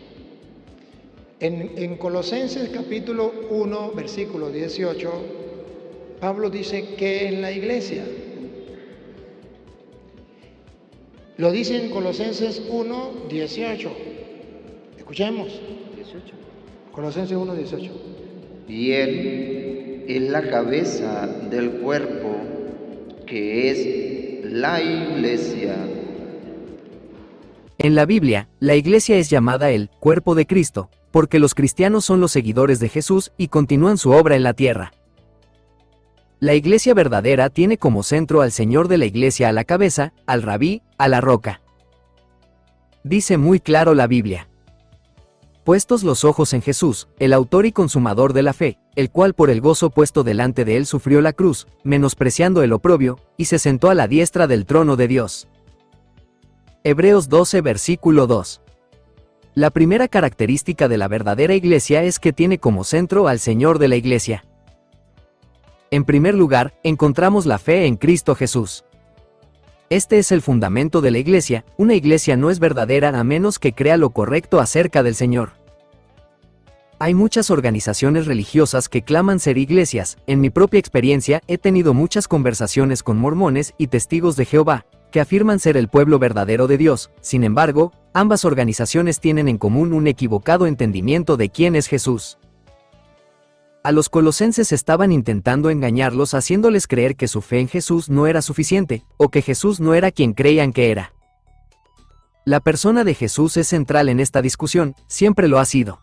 En Colosenses capítulo 1, versículo 18, Pablo dice que en la iglesia, lo dice en Colosenses 1, 18. Escuchemos. 18. Colosenses 1, 18. Y Él es la cabeza del cuerpo, que es la iglesia. En la Biblia, la iglesia es llamada el cuerpo de Cristo, porque los cristianos son los seguidores de Jesús y continúan su obra en la tierra. La iglesia verdadera tiene como centro al Señor de la iglesia a la cabeza, al Rabí, a la roca. Dice muy claro la Biblia: puestos los ojos en Jesús, el autor y consumador de la fe, el cual por el gozo puesto delante de él sufrió la cruz, menospreciando el oprobio, y se sentó a la diestra del trono de Dios. Hebreos 12, versículo 2. La primera característica de la verdadera iglesia es que tiene como centro al Señor de la iglesia. En primer lugar, encontramos la fe en Cristo Jesús. Este es el fundamento de la iglesia. Una iglesia no es verdadera a menos que crea lo correcto acerca del Señor. Hay muchas organizaciones religiosas que claman ser iglesias. En mi propia experiencia, he tenido muchas conversaciones con mormones y testigos de Jehová, que afirman ser el pueblo verdadero de Dios. Sin embargo, ambas organizaciones tienen en común un equivocado entendimiento de quién es Jesús. A los colosenses estaban intentando engañarlos haciéndoles creer que su fe en Jesús no era suficiente, o que Jesús no era quien creían que era. La persona de Jesús es central en esta discusión, siempre lo ha sido.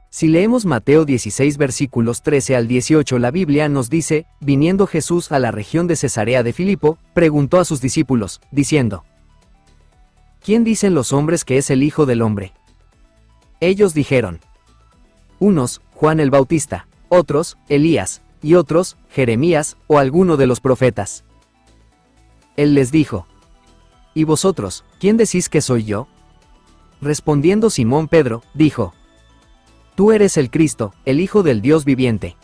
Si leemos Mateo 16 versículos 13 al 18, la Biblia nos dice: viniendo Jesús a la región de Cesarea de Filipo, preguntó a sus discípulos, diciendo: ¿quién dicen los hombres que es el Hijo del Hombre? Ellos dijeron: unos, Juan el Bautista, otros, Elías, y otros, Jeremías, o alguno de los profetas. Él les dijo: ¿y vosotros, quién decís que soy yo? Respondiendo Simón Pedro, dijo: tú eres el Cristo, el Hijo del Dios viviente.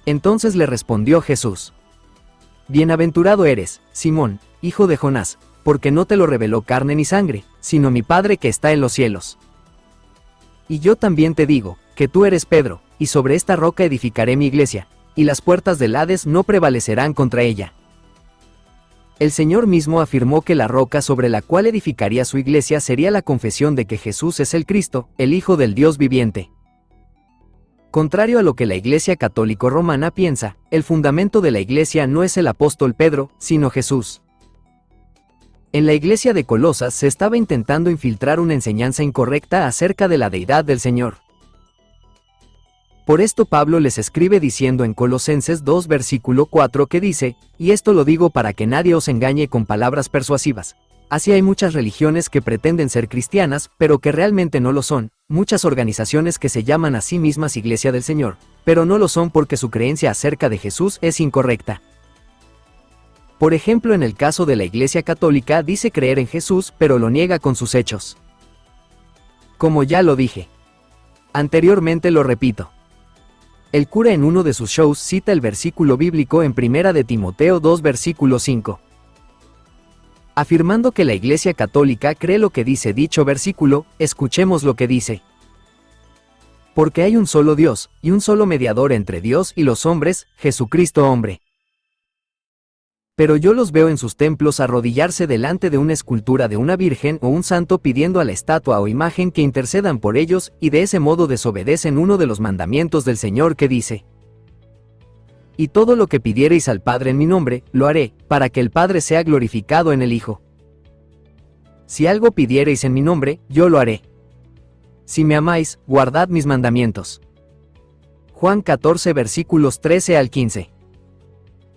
Entonces le respondió Jesús: bienaventurado eres, Simón, hijo de Jonás, porque no te lo reveló carne ni sangre, sino mi Padre que está en los cielos. Y yo también te digo, que tú eres Pedro, y sobre esta roca edificaré mi iglesia, y las puertas del Hades no prevalecerán contra ella. El Señor mismo afirmó que la roca sobre la cual edificaría su iglesia sería la confesión de que Jesús es el Cristo, el Hijo del Dios viviente. Contrario a lo que la Iglesia Católico Romana piensa, el fundamento de la Iglesia no es el apóstol Pedro, sino Jesús. En la Iglesia de Colosas se estaba intentando infiltrar una enseñanza incorrecta acerca de la deidad del Señor. Por esto Pablo les escribe diciendo en Colosenses 2 versículo 4 que dice: y esto lo digo para que nadie os engañe con palabras persuasivas. Así hay muchas religiones que pretenden ser cristianas, pero que realmente no lo son, muchas organizaciones que se llaman a sí mismas Iglesia del Señor, pero no lo son porque su creencia acerca de Jesús es incorrecta. Por ejemplo, en el caso de la Iglesia Católica dice creer en Jesús, pero lo niega con sus hechos. Como ya lo dije anteriormente, lo repito. El cura en uno de sus shows cita el versículo bíblico en 1 de Timoteo 2 versículo 5. Afirmando que la Iglesia Católica cree lo que dice dicho versículo, escuchemos lo que dice. Porque hay un solo Dios, y un solo mediador entre Dios y los hombres, Jesucristo hombre. Pero yo los veo en sus templos arrodillarse delante de una escultura de una virgen o un santo pidiendo a la estatua o imagen que intercedan por ellos, y de ese modo desobedecen uno de los mandamientos del Señor que dice: y todo lo que pidiereis al Padre en mi nombre, lo haré, para que el Padre sea glorificado en el Hijo. Si algo pidiereis en mi nombre, yo lo haré. Si me amáis, guardad mis mandamientos. Juan 14 versículos 13 al 15.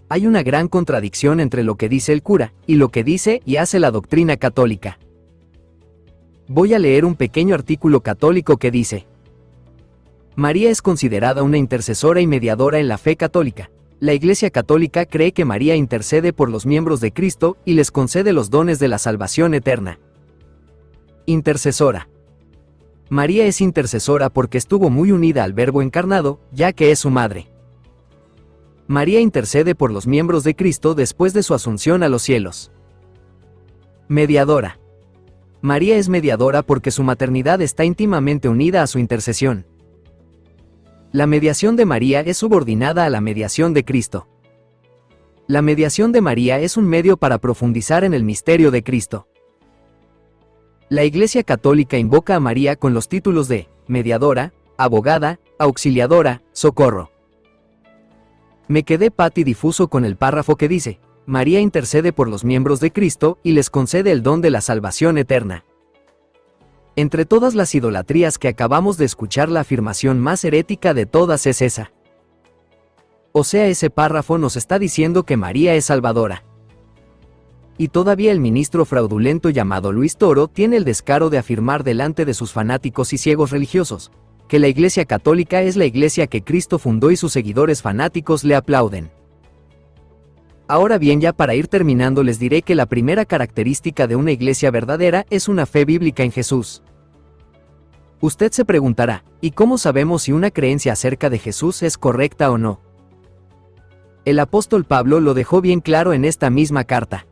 Hay una gran contradicción entre lo que dice el cura, y lo que dice y hace la doctrina católica. Voy a leer un pequeño artículo católico que dice: María es considerada una intercesora y mediadora en la fe católica. La Iglesia Católica cree que María intercede por los miembros de Cristo y les concede los dones de la salvación eterna. Intercesora. María es intercesora porque estuvo muy unida al Verbo encarnado, ya que es su madre. María intercede por los miembros de Cristo después de su asunción a los cielos. Mediadora. María es mediadora porque su maternidad está íntimamente unida a su intercesión. La mediación de María es subordinada a la mediación de Cristo. La mediación de María es un medio para profundizar en el misterio de Cristo. La Iglesia Católica invoca a María con los títulos de mediadora, abogada, auxiliadora, socorro. Me quedé patidifuso con el párrafo que dice: María intercede por los miembros de Cristo y les concede el don de la salvación eterna. Entre todas las idolatrías que acabamos de escuchar, la afirmación más herética de todas es esa. O sea, ese párrafo nos está diciendo que María es salvadora. Y todavía el ministro fraudulento llamado Luis Toro tiene el descaro de afirmar delante de sus fanáticos y ciegos religiosos, que la Iglesia Católica es la iglesia que Cristo fundó y sus seguidores fanáticos le aplauden. Ahora bien, ya para ir terminando, les diré que la primera característica de una iglesia verdadera es una fe bíblica en Jesús. Usted se preguntará, ¿y cómo sabemos si una creencia acerca de Jesús es correcta o no? El apóstol Pablo lo dejó bien claro en esta misma carta.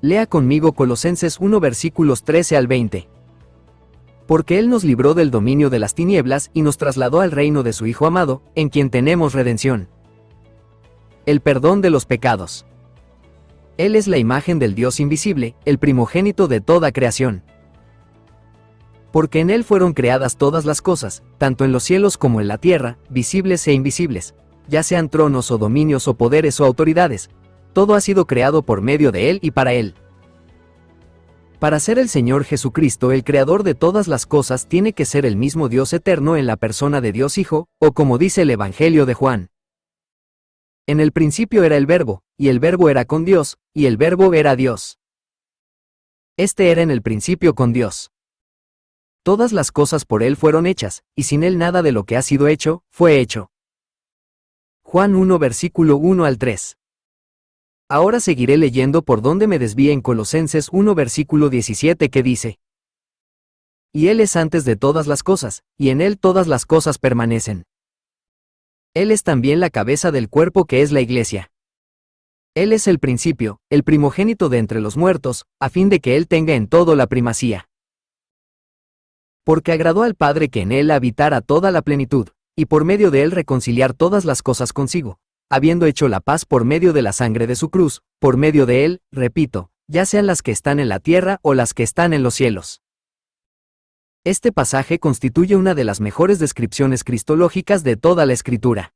Lea conmigo Colosenses 1 versículos 13 al 20. Porque Él nos libró del dominio de las tinieblas y nos trasladó al reino de su Hijo amado, en quien tenemos redención. El perdón de los pecados. Él es la imagen del Dios invisible, el primogénito de toda creación. Porque en Él fueron creadas todas las cosas, tanto en los cielos como en la tierra, visibles e invisibles, ya sean tronos o dominios o poderes o autoridades. Todo ha sido creado por medio de Él y para Él. Para ser el Señor Jesucristo el creador de todas las cosas tiene que ser el mismo Dios eterno en la persona de Dios Hijo, o como dice el Evangelio de Juan. En el principio era el Verbo, y el Verbo era con Dios, y el Verbo era Dios. Este era en el principio con Dios. Todas las cosas por Él fueron hechas, y sin Él nada de lo que ha sido hecho, fue hecho. Juan 1 versículo 1 al 3. Ahora seguiré leyendo por donde me desvíe en Colosenses 1 versículo 17 que dice: Y Él es antes de todas las cosas, y en Él todas las cosas permanecen. Él es también la cabeza del cuerpo que es la Iglesia. Él es el principio, el primogénito de entre los muertos, a fin de que Él tenga en todo la primacía. Porque agradó al Padre que en Él habitara toda la plenitud, y por medio de Él reconciliar todas las cosas consigo, habiendo hecho la paz por medio de la sangre de su cruz, por medio de Él, repito, ya sean las que están en la tierra o las que están en los cielos. Este pasaje constituye una de las mejores descripciones cristológicas de toda la Escritura.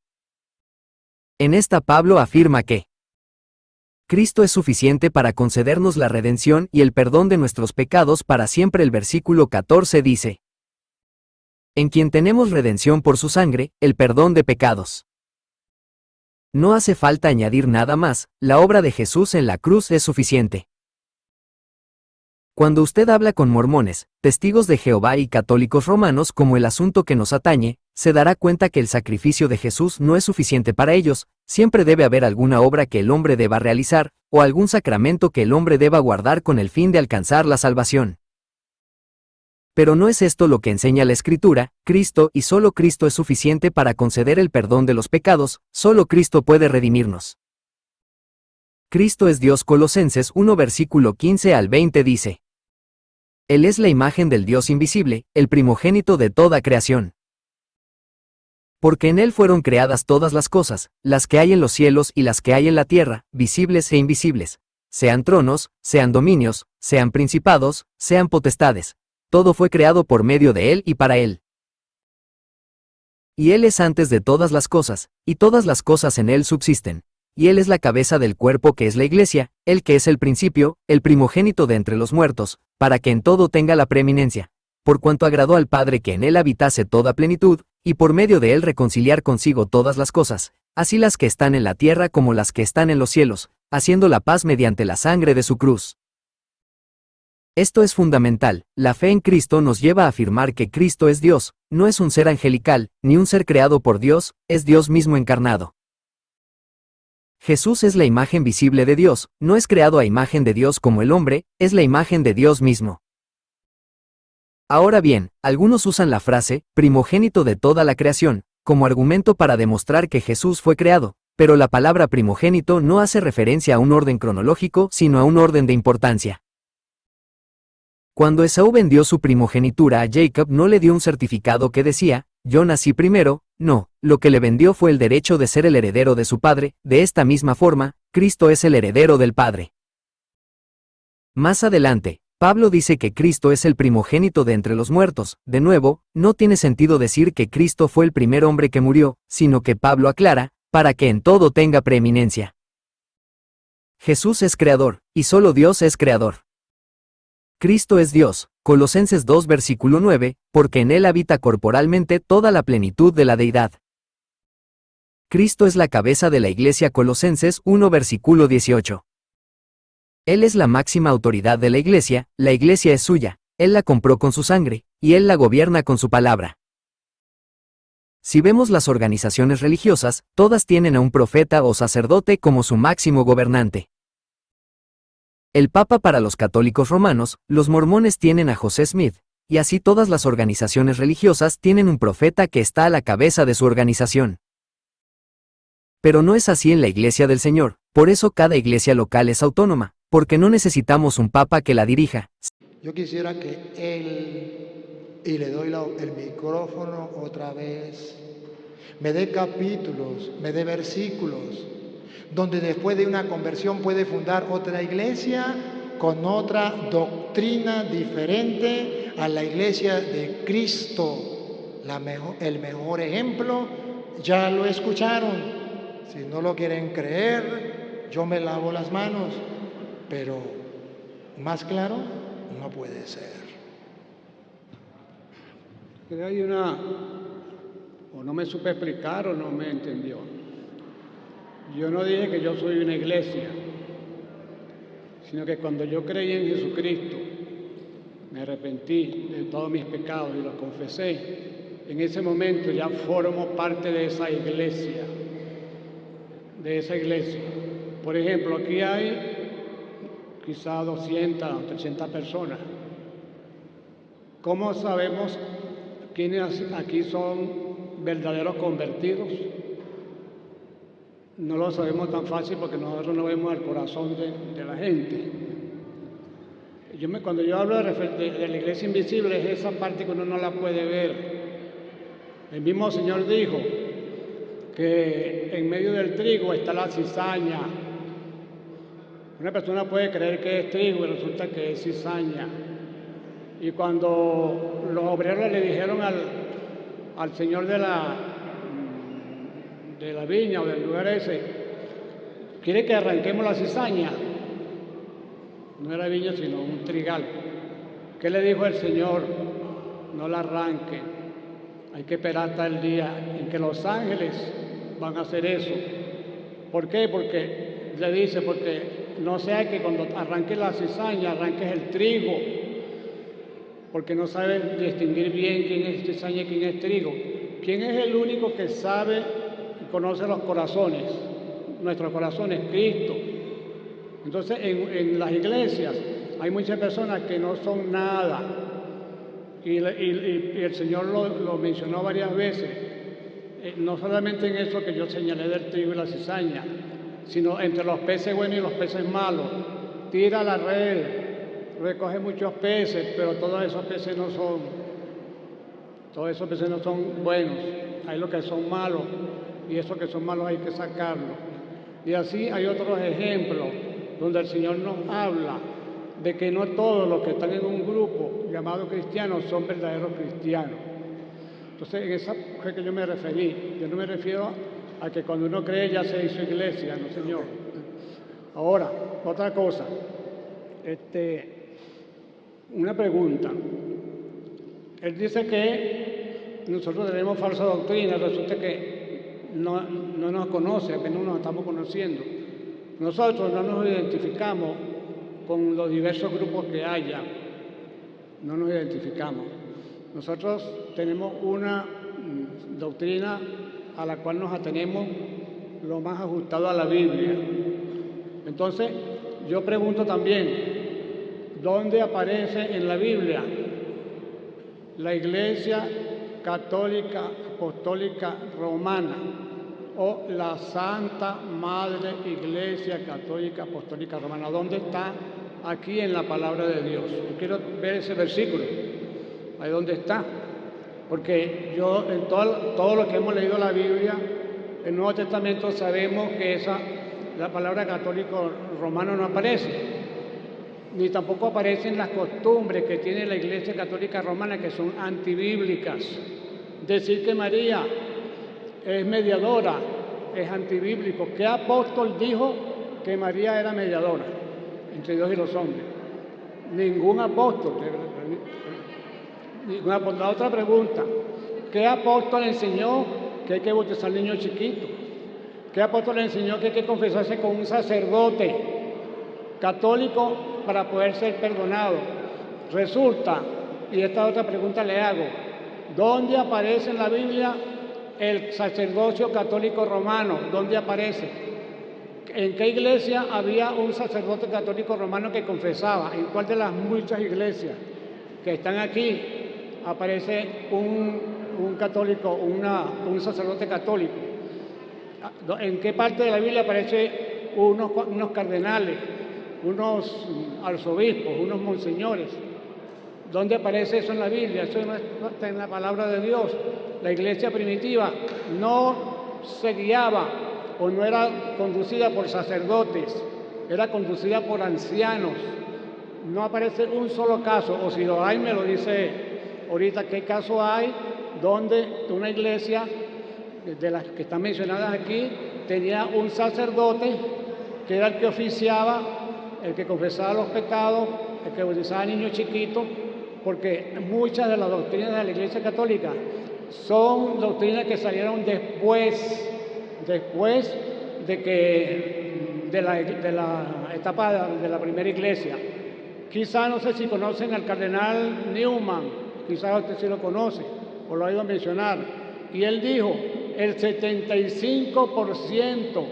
En esta Pablo afirma que Cristo es suficiente para concedernos la redención y el perdón de nuestros pecados para siempre. El versículo 14 dice: En quien tenemos redención por su sangre, el perdón de pecados. No hace falta añadir nada más, la obra de Jesús en la cruz es suficiente. Cuando usted habla con mormones, testigos de Jehová y católicos romanos como el asunto que nos atañe, se dará cuenta que el sacrificio de Jesús no es suficiente para ellos, siempre debe haber alguna obra que el hombre deba realizar, o algún sacramento que el hombre deba guardar con el fin de alcanzar la salvación. Pero no es esto lo que enseña la Escritura. Cristo y solo Cristo es suficiente para conceder el perdón de los pecados, solo Cristo puede redimirnos. Cristo es Dios. Colosenses 1 versículo 15 al 20 dice: Él es la imagen del Dios invisible, el primogénito de toda creación. Porque en Él fueron creadas todas las cosas, las que hay en los cielos y las que hay en la tierra, visibles e invisibles, sean tronos, sean dominios, sean principados, sean potestades. Todo fue creado por medio de Él y para Él. Y Él es antes de todas las cosas, y todas las cosas en Él subsisten. Y Él es la cabeza del cuerpo que es la Iglesia, Él que es el principio, el primogénito de entre los muertos, para que en todo tenga la preeminencia. Por cuanto agradó al Padre que en Él habitase toda plenitud, y por medio de Él reconciliar consigo todas las cosas, así las que están en la tierra como las que están en los cielos, haciendo la paz mediante la sangre de su cruz. Esto es fundamental. La fe en Cristo nos lleva a afirmar que Cristo es Dios, no es un ser angelical, ni un ser creado por Dios, es Dios mismo encarnado. Jesús es la imagen visible de Dios, no es creado a imagen de Dios como el hombre, es la imagen de Dios mismo. Ahora bien, algunos usan la frase, primogénito de toda la creación, como argumento para demostrar que Jesús fue creado, pero la palabra primogénito no hace referencia a un orden cronológico, sino a un orden de importancia. Cuando Esaú vendió su primogenitura a Jacob no le dio un certificado que decía, yo nací primero, no, lo que le vendió fue el derecho de ser el heredero de su padre. De esta misma forma, Cristo es el heredero del Padre. Más adelante, Pablo dice que Cristo es el primogénito de entre los muertos. De nuevo, no tiene sentido decir que Cristo fue el primer hombre que murió, sino que Pablo aclara, para que en todo tenga preeminencia. Jesús es creador, y solo Dios es creador. Cristo es Dios, Colosenses 2 versículo 9, porque en Él habita corporalmente toda la plenitud de la deidad. Cristo es la cabeza de la Iglesia. Colosenses 1 versículo 18. Él es la máxima autoridad de la Iglesia es suya, Él la compró con su sangre, y Él la gobierna con su palabra. Si vemos las organizaciones religiosas, todas tienen a un profeta o sacerdote como su máximo gobernante. El Papa para los católicos romanos, los mormones tienen a José Smith, y así todas las organizaciones religiosas tienen un profeta que está a la cabeza de su organización. Pero no es así en la Iglesia del Señor, por eso cada iglesia local es autónoma, porque no necesitamos un Papa que la dirija. Yo quisiera que el y le doy el micrófono otra vez. Me dé capítulos, me dé versículos, donde después de una conversión puede fundar otra iglesia con otra doctrina diferente a la iglesia de Cristo. El mejor ejemplo, ya lo escucharon. Si no lo quieren creer, yo me lavo las manos, pero más claro no puede ser. Que hay o no me supe explicar o no me entendió. Yo no dije que yo soy una iglesia, sino que cuando yo creí en Jesucristo, me arrepentí de todos mis pecados y los confesé, en ese momento ya formo parte de esa iglesia, Por ejemplo, aquí hay quizá 200 o 300 personas. ¿Cómo sabemos quiénes aquí son verdaderos convertidos? No lo sabemos tan fácil porque nosotros no vemos el corazón de la gente. Cuando yo hablo de la iglesia invisible, es esa parte que uno no la puede ver. El mismo Señor dijo que en medio del trigo está la cizaña. Una persona puede creer que es trigo y resulta que es cizaña. Y cuando los obreros le dijeron al señor de la viña o del lugar ese, ¿quiere que arranquemos la cizaña? No era viña sino un trigal. ¿Qué le dijo el Señor? No la arranque. Hay que esperar hasta el día en que los ángeles van a hacer eso. ¿Por qué? Porque no sea que cuando arranques la cizaña arranques el trigo, porque no sabes distinguir bien quién es cizaña y quién es trigo. ¿Quién es el único que sabe y conoce los corazones? Nuestros corazones, Cristo. Entonces, en las iglesias hay muchas personas que no son nada. Y el Señor lo mencionó varias veces. No solamente en eso que yo señalé del trigo y la cizaña, sino entre los peces buenos y los peces malos. Tira la red, recoge muchos peces, pero todos esos peces no son buenos. Hay los que son malos, y esos que son malos hay que sacarlos. Y así hay otros ejemplos donde el Señor nos habla de que no todos los que están en un grupo llamado cristianos son verdaderos cristianos. Entonces, en esa fue que yo me referí. Yo no me refiero a que cuando uno cree ya se hizo iglesia, no, señor. Ahora, otra cosa. Una pregunta. Él dice que nosotros tenemos falsa doctrina. Resulta que no nos conoce, apenas nos estamos conociendo. Nosotros no nos identificamos con los diversos grupos que haya. No nos identificamos. Nosotros tenemos una doctrina a la cual nos atenemos lo más ajustado a la Biblia. Entonces, yo pregunto también, ¿dónde aparece en la Biblia la Iglesia Católica Apostólica Romana o la Santa Madre Iglesia Católica Apostólica Romana? ¿Dónde está aquí en la palabra de Dios? Yo quiero ver ese versículo. Ahí dónde está. Porque yo, en todo lo que hemos leído la Biblia, el Nuevo Testamento, sabemos que la palabra católico romano no aparece. Ni tampoco aparecen las costumbres que tiene la Iglesia Católica Romana, que son antibíblicas. Decir que María es mediadora es antibíblico. ¿Qué apóstol dijo que María era mediadora entre Dios y los hombres? Ningún apóstol. La otra pregunta, ¿qué apóstol enseñó que hay que bautizar al niño chiquito? ¿Qué apóstol enseñó que hay que confesarse con un sacerdote católico para poder ser perdonado? Resulta, y esta otra pregunta le hago, ¿dónde aparece en la Biblia el sacerdocio católico romano? ¿Dónde aparece? ¿En qué iglesia había un sacerdote católico romano que confesaba? ¿En cuál de las muchas iglesias que están aquí aparece un católico, un sacerdote católico? ¿En qué parte de la Biblia aparece unos cardenales, unos arzobispos, unos monseñores? ¿Dónde aparece eso en la Biblia? Eso no está en la palabra de Dios. La iglesia primitiva no se guiaba o no era conducida por sacerdotes, era conducida por ancianos. No aparece un solo caso, o si lo hay, me lo dice ahorita qué caso hay donde una iglesia de las que están mencionadas aquí tenía un sacerdote que era el que oficiaba, el que confesaba los pecados, el que bautizaba a niños chiquitos, porque muchas de las doctrinas de la Iglesia Católica son doctrinas que salieron después de la etapa de la primera iglesia. Quizá, no sé si conocen al cardenal Newman, quizás usted sí lo conoce o lo ha oído mencionar, y él dijo, el 75%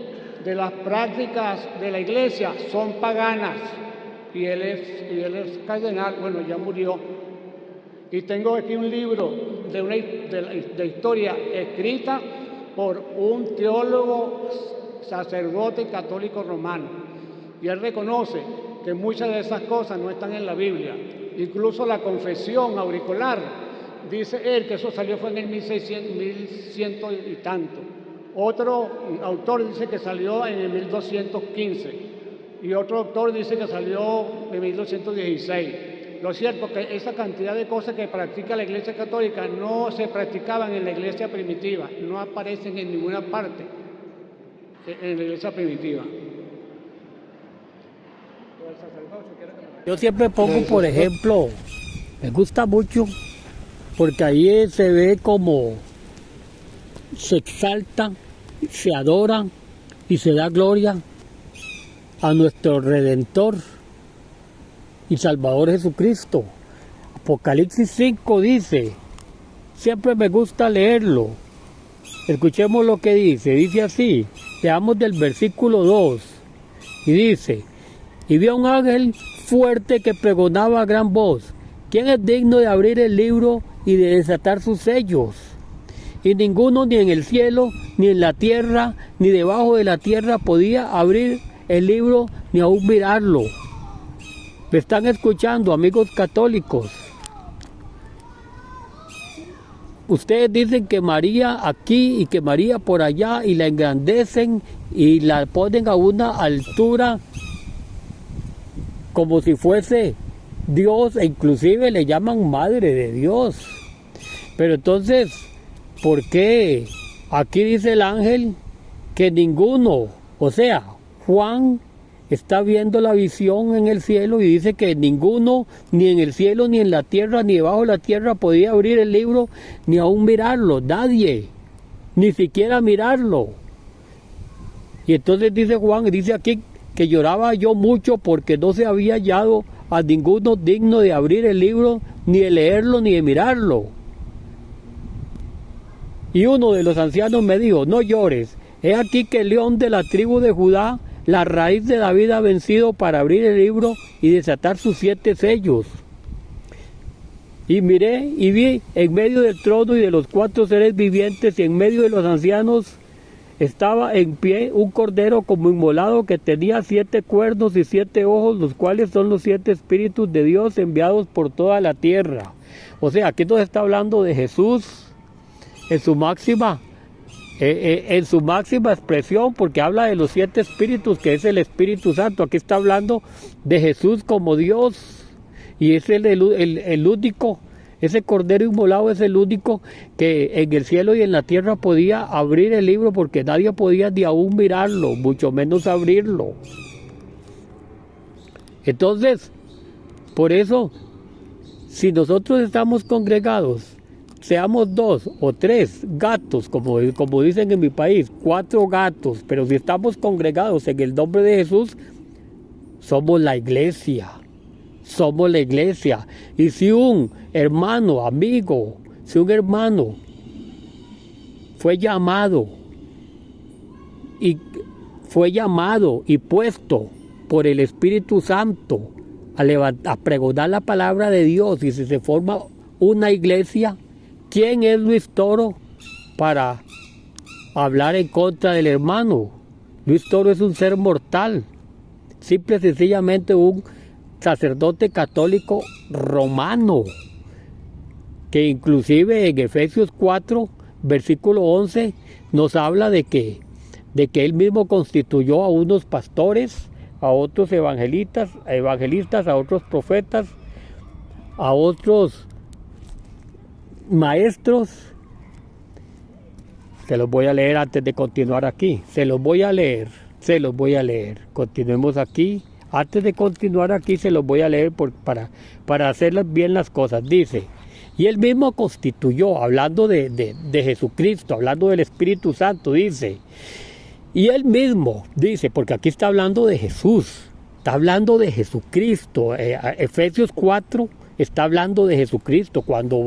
de las prácticas de la iglesia son paganas, y él es cardenal, bueno, ya murió. Y tengo aquí un libro de historia escrita por un teólogo sacerdote católico romano, y él reconoce que muchas de esas cosas no están en la Biblia. Incluso la confesión auricular, dice él que eso salió fue en el 1100 y tanto. Otro autor dice que salió en el 1215 y otro autor dice que salió en 1216. Lo cierto es que esa cantidad de cosas que practica la Iglesia Católica no se practicaban en la Iglesia primitiva, no aparecen en ninguna parte en la Iglesia primitiva. Yo siempre pongo, por ejemplo, me gusta mucho porque ahí se ve como se exalta, se adora y se da gloria a nuestro Redentor y Salvador Jesucristo. Apocalipsis 5 dice, siempre me gusta leerlo. Escuchemos lo que dice así, leamos del versículo 2, y dice, y vi a un ángel fuerte que pregonaba a gran voz, ¿quién es digno de abrir el libro y de desatar sus sellos? Y ninguno, ni en el cielo, ni en la tierra, ni debajo de la tierra podía abrir el libro ni aún mirarlo. ¿Me están escuchando, amigos católicos? Ustedes dicen que María aquí y que María por allá y la engrandecen y la ponen a una altura como si fuese Dios, e inclusive le llaman Madre de Dios. Pero entonces, ¿por qué aquí dice el ángel que ninguno, o sea, Juan está viendo la visión en el cielo y dice que ninguno, ni en el cielo, ni en la tierra, ni debajo de la tierra podía abrir el libro, ni aún mirarlo, nadie, ni siquiera mirarlo? Y entonces dice Juan, dice aquí que lloraba yo mucho porque no se había hallado a ninguno digno de abrir el libro, ni de leerlo, ni de mirarlo. Y uno de los ancianos me dijo, no llores, he aquí que el león de la tribu de Judá, la raíz de David, ha vencido para abrir el libro y desatar sus 7 sellos. Y miré y vi en medio del trono y de los 4 seres vivientes y en medio de los ancianos estaba en pie un cordero como inmolado que tenía 7 cuernos y 7 ojos, los cuales son los 7 espíritus de Dios enviados por toda la tierra. O sea, aquí nos está hablando de Jesús en su máxima expresión, porque habla de los 7 espíritus, que es el Espíritu Santo. Aquí está hablando de Jesús como Dios, y es el único, ese cordero inmolado es el único que en el cielo y en la tierra podía abrir el libro, porque nadie podía ni aún mirarlo, mucho menos abrirlo. Entonces, por eso, si nosotros estamos congregados, seamos 2 o 3 gatos, como dicen en mi país, 4 gatos, pero si estamos congregados en el nombre de Jesús, somos la iglesia. Somos la iglesia. Y si un hermano, amigo, si un hermano fue llamado y puesto por el Espíritu Santo a pregonar la palabra de Dios, y si se forma una iglesia, ¿quién es Luis Toro para hablar en contra del hermano? Luis Toro es un ser mortal, simple y sencillamente un sacerdote católico romano, que inclusive en Efesios 4, versículo 11, nos habla de que él mismo constituyó a unos pastores, a otros evangelistas, a otros profetas, a otros maestros. Se los voy a leer antes de continuar aquí. Se los voy a leer. Continuemos aquí. Antes de continuar aquí se los voy a leer para hacer bien las cosas. Dice, y él mismo constituyó, hablando de Jesucristo, hablando del Espíritu Santo, dice, y él mismo, dice, porque aquí está hablando de Jesús, está hablando de Jesucristo. Efesios 4 está hablando de Jesucristo, cuando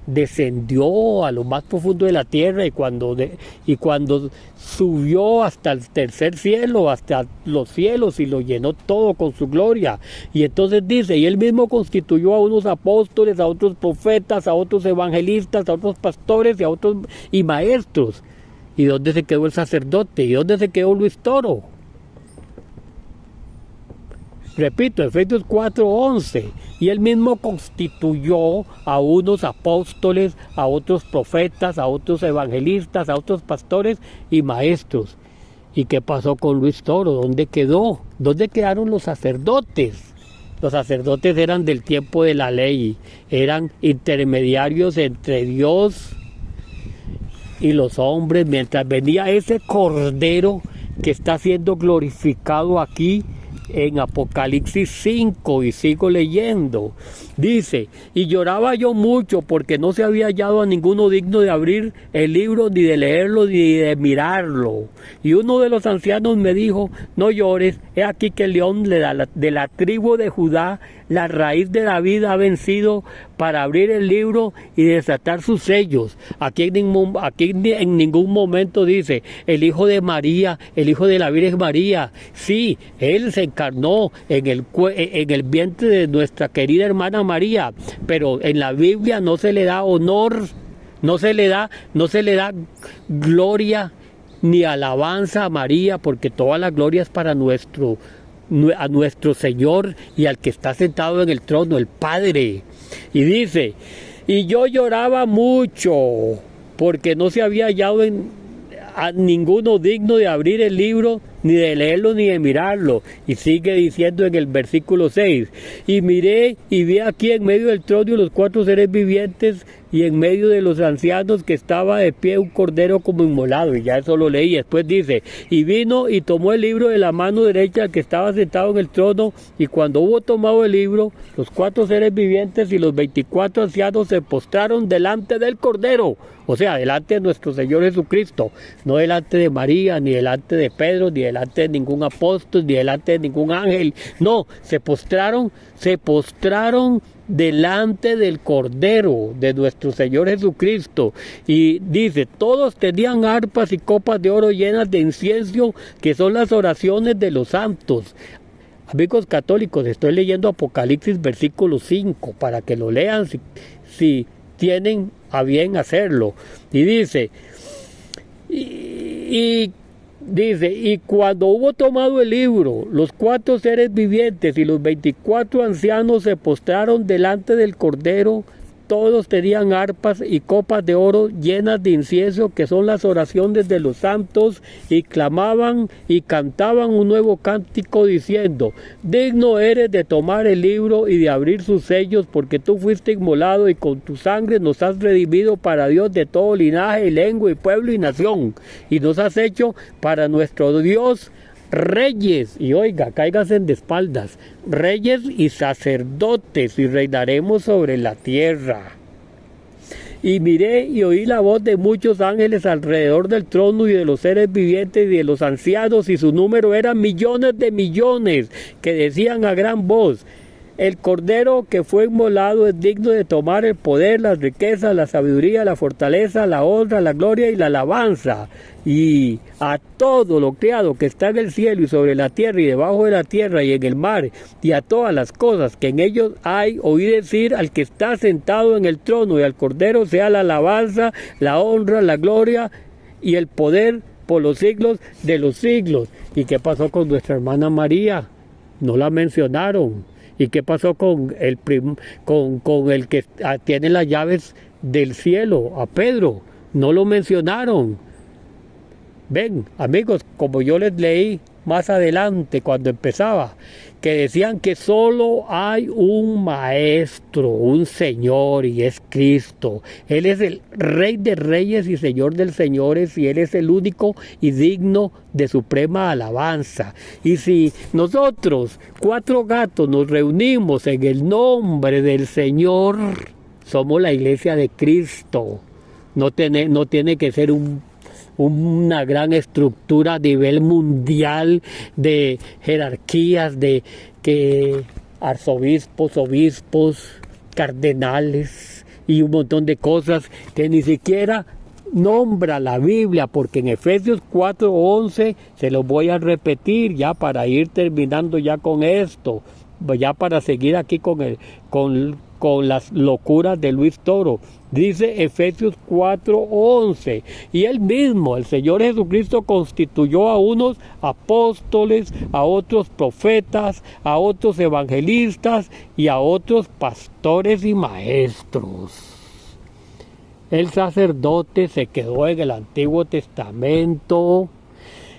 descendió a lo más profundo de la tierra y cuando subió hasta el tercer cielo, hasta los cielos, y lo llenó todo con su gloria. Y entonces dice, y él mismo constituyó a unos apóstoles, a otros profetas, a otros evangelistas, a otros pastores y a otros y maestros. ¿Y dónde se quedó el sacerdote? ¿Y dónde se quedó Luis Toro? Repito, Efesios 4:11, y él mismo constituyó a unos apóstoles, a otros profetas, a otros evangelistas, a otros pastores y maestros. ¿Y qué pasó con Luis Toro? ¿Dónde quedó? ¿Dónde quedaron los sacerdotes? Los sacerdotes eran del tiempo de la ley, eran intermediarios entre Dios y los hombres, mientras venía ese Cordero que está siendo glorificado aquí en Apocalipsis 5, y sigo leyendo. Dice, y lloraba yo mucho porque no se había hallado a ninguno digno de abrir el libro, ni de leerlo, ni de mirarlo. Y uno de los ancianos me dijo, no llores, he aquí que el león de la tribu de Judá, la raíz de David, ha vencido para abrir el libro y desatar sus sellos. Aquí en ningún momento dice el hijo de María, el hijo de la Virgen María. Sí, él se encarnó en el vientre de nuestra querida hermana María, pero en la Biblia no se le da honor, no se le da gloria ni alabanza a María, porque toda la gloria es para a nuestro Señor y al que está sentado en el trono, el Padre. Y dice, y yo lloraba mucho porque no se había hallado a ninguno digno de abrir el libro, ni de leerlo, ni de mirarlo. Y sigue diciendo en el versículo 6, y miré y vi aquí en medio del trono los 4 seres vivientes, y en medio de los ancianos que estaba de pie un cordero como inmolado. Y ya eso lo leí. Después dice, y vino y tomó el libro de la mano derecha que estaba sentado en el trono, y cuando hubo tomado el libro, los 4 seres vivientes y los 24 ancianos se postraron delante del cordero. O sea, delante de nuestro Señor Jesucristo, no delante de María, ni delante de Pedro, ni delante de ningún apóstol, ni delante de ningún ángel. No, se postraron delante del Cordero de nuestro Señor Jesucristo. Y dice, todos tenían arpas y copas de oro llenas de incienso, que son las oraciones de los santos. Amigos católicos, estoy leyendo Apocalipsis versículo 5, para que lo lean si tienen a bien hacerlo. Y dice, dice, y cuando hubo tomado el libro, los 4 seres vivientes y los 24 ancianos se postraron delante del Cordero. Todos tenían arpas y copas de oro llenas de incienso, que son las oraciones de los santos, y clamaban y cantaban un nuevo cántico diciendo, digno eres de tomar el libro y de abrir sus sellos, porque tú fuiste inmolado y con tu sangre nos has redimido para Dios de todo linaje, lengua y pueblo y nación, y nos has hecho para nuestro Dios reyes, y oiga, cáiganse de espaldas, reyes y sacerdotes, y reinaremos sobre la tierra. Y miré y oí la voz de muchos ángeles alrededor del trono y de los seres vivientes y de los ancianos, y su número era millones de millones, que decían a gran voz, el Cordero que fue inmolado es digno de tomar el poder, las riquezas, la sabiduría, la fortaleza, la honra, la gloria y la alabanza. Y a todo lo creado que está en el cielo y sobre la tierra y debajo de la tierra y en el mar, y a todas las cosas que en ellos hay, oí decir al que está sentado en el trono y al Cordero sea la alabanza, la honra, la gloria y el poder por los siglos de los siglos. ¿Y qué pasó con nuestra hermana María? No la mencionaron. ¿Y qué pasó con con el que tiene las llaves del cielo, a Pedro? No lo mencionaron. Ven, amigos, como yo les leí más adelante cuando empezaba, que decían que solo hay un maestro, un Señor, y es Cristo. Él es el Rey de Reyes y Señor de Señores, y Él es el único y digno de suprema alabanza. Y si nosotros, 4 gatos, nos reunimos en el nombre del Señor, somos la iglesia de Cristo. No tiene que ser una gran estructura a nivel mundial de jerarquías, de que arzobispos, obispos, cardenales y un montón de cosas que ni siquiera nombra la Biblia, porque en Efesios 4:11 se los voy a repetir ya para ir terminando ya con esto, ya para seguir aquí con las locuras de Luis Toro. Dice Efesios 4:11, y Él mismo, el Señor Jesucristo, constituyó a unos apóstoles, a otros profetas, a otros evangelistas y a otros pastores y maestros. El sacerdote se quedó en el Antiguo Testamento.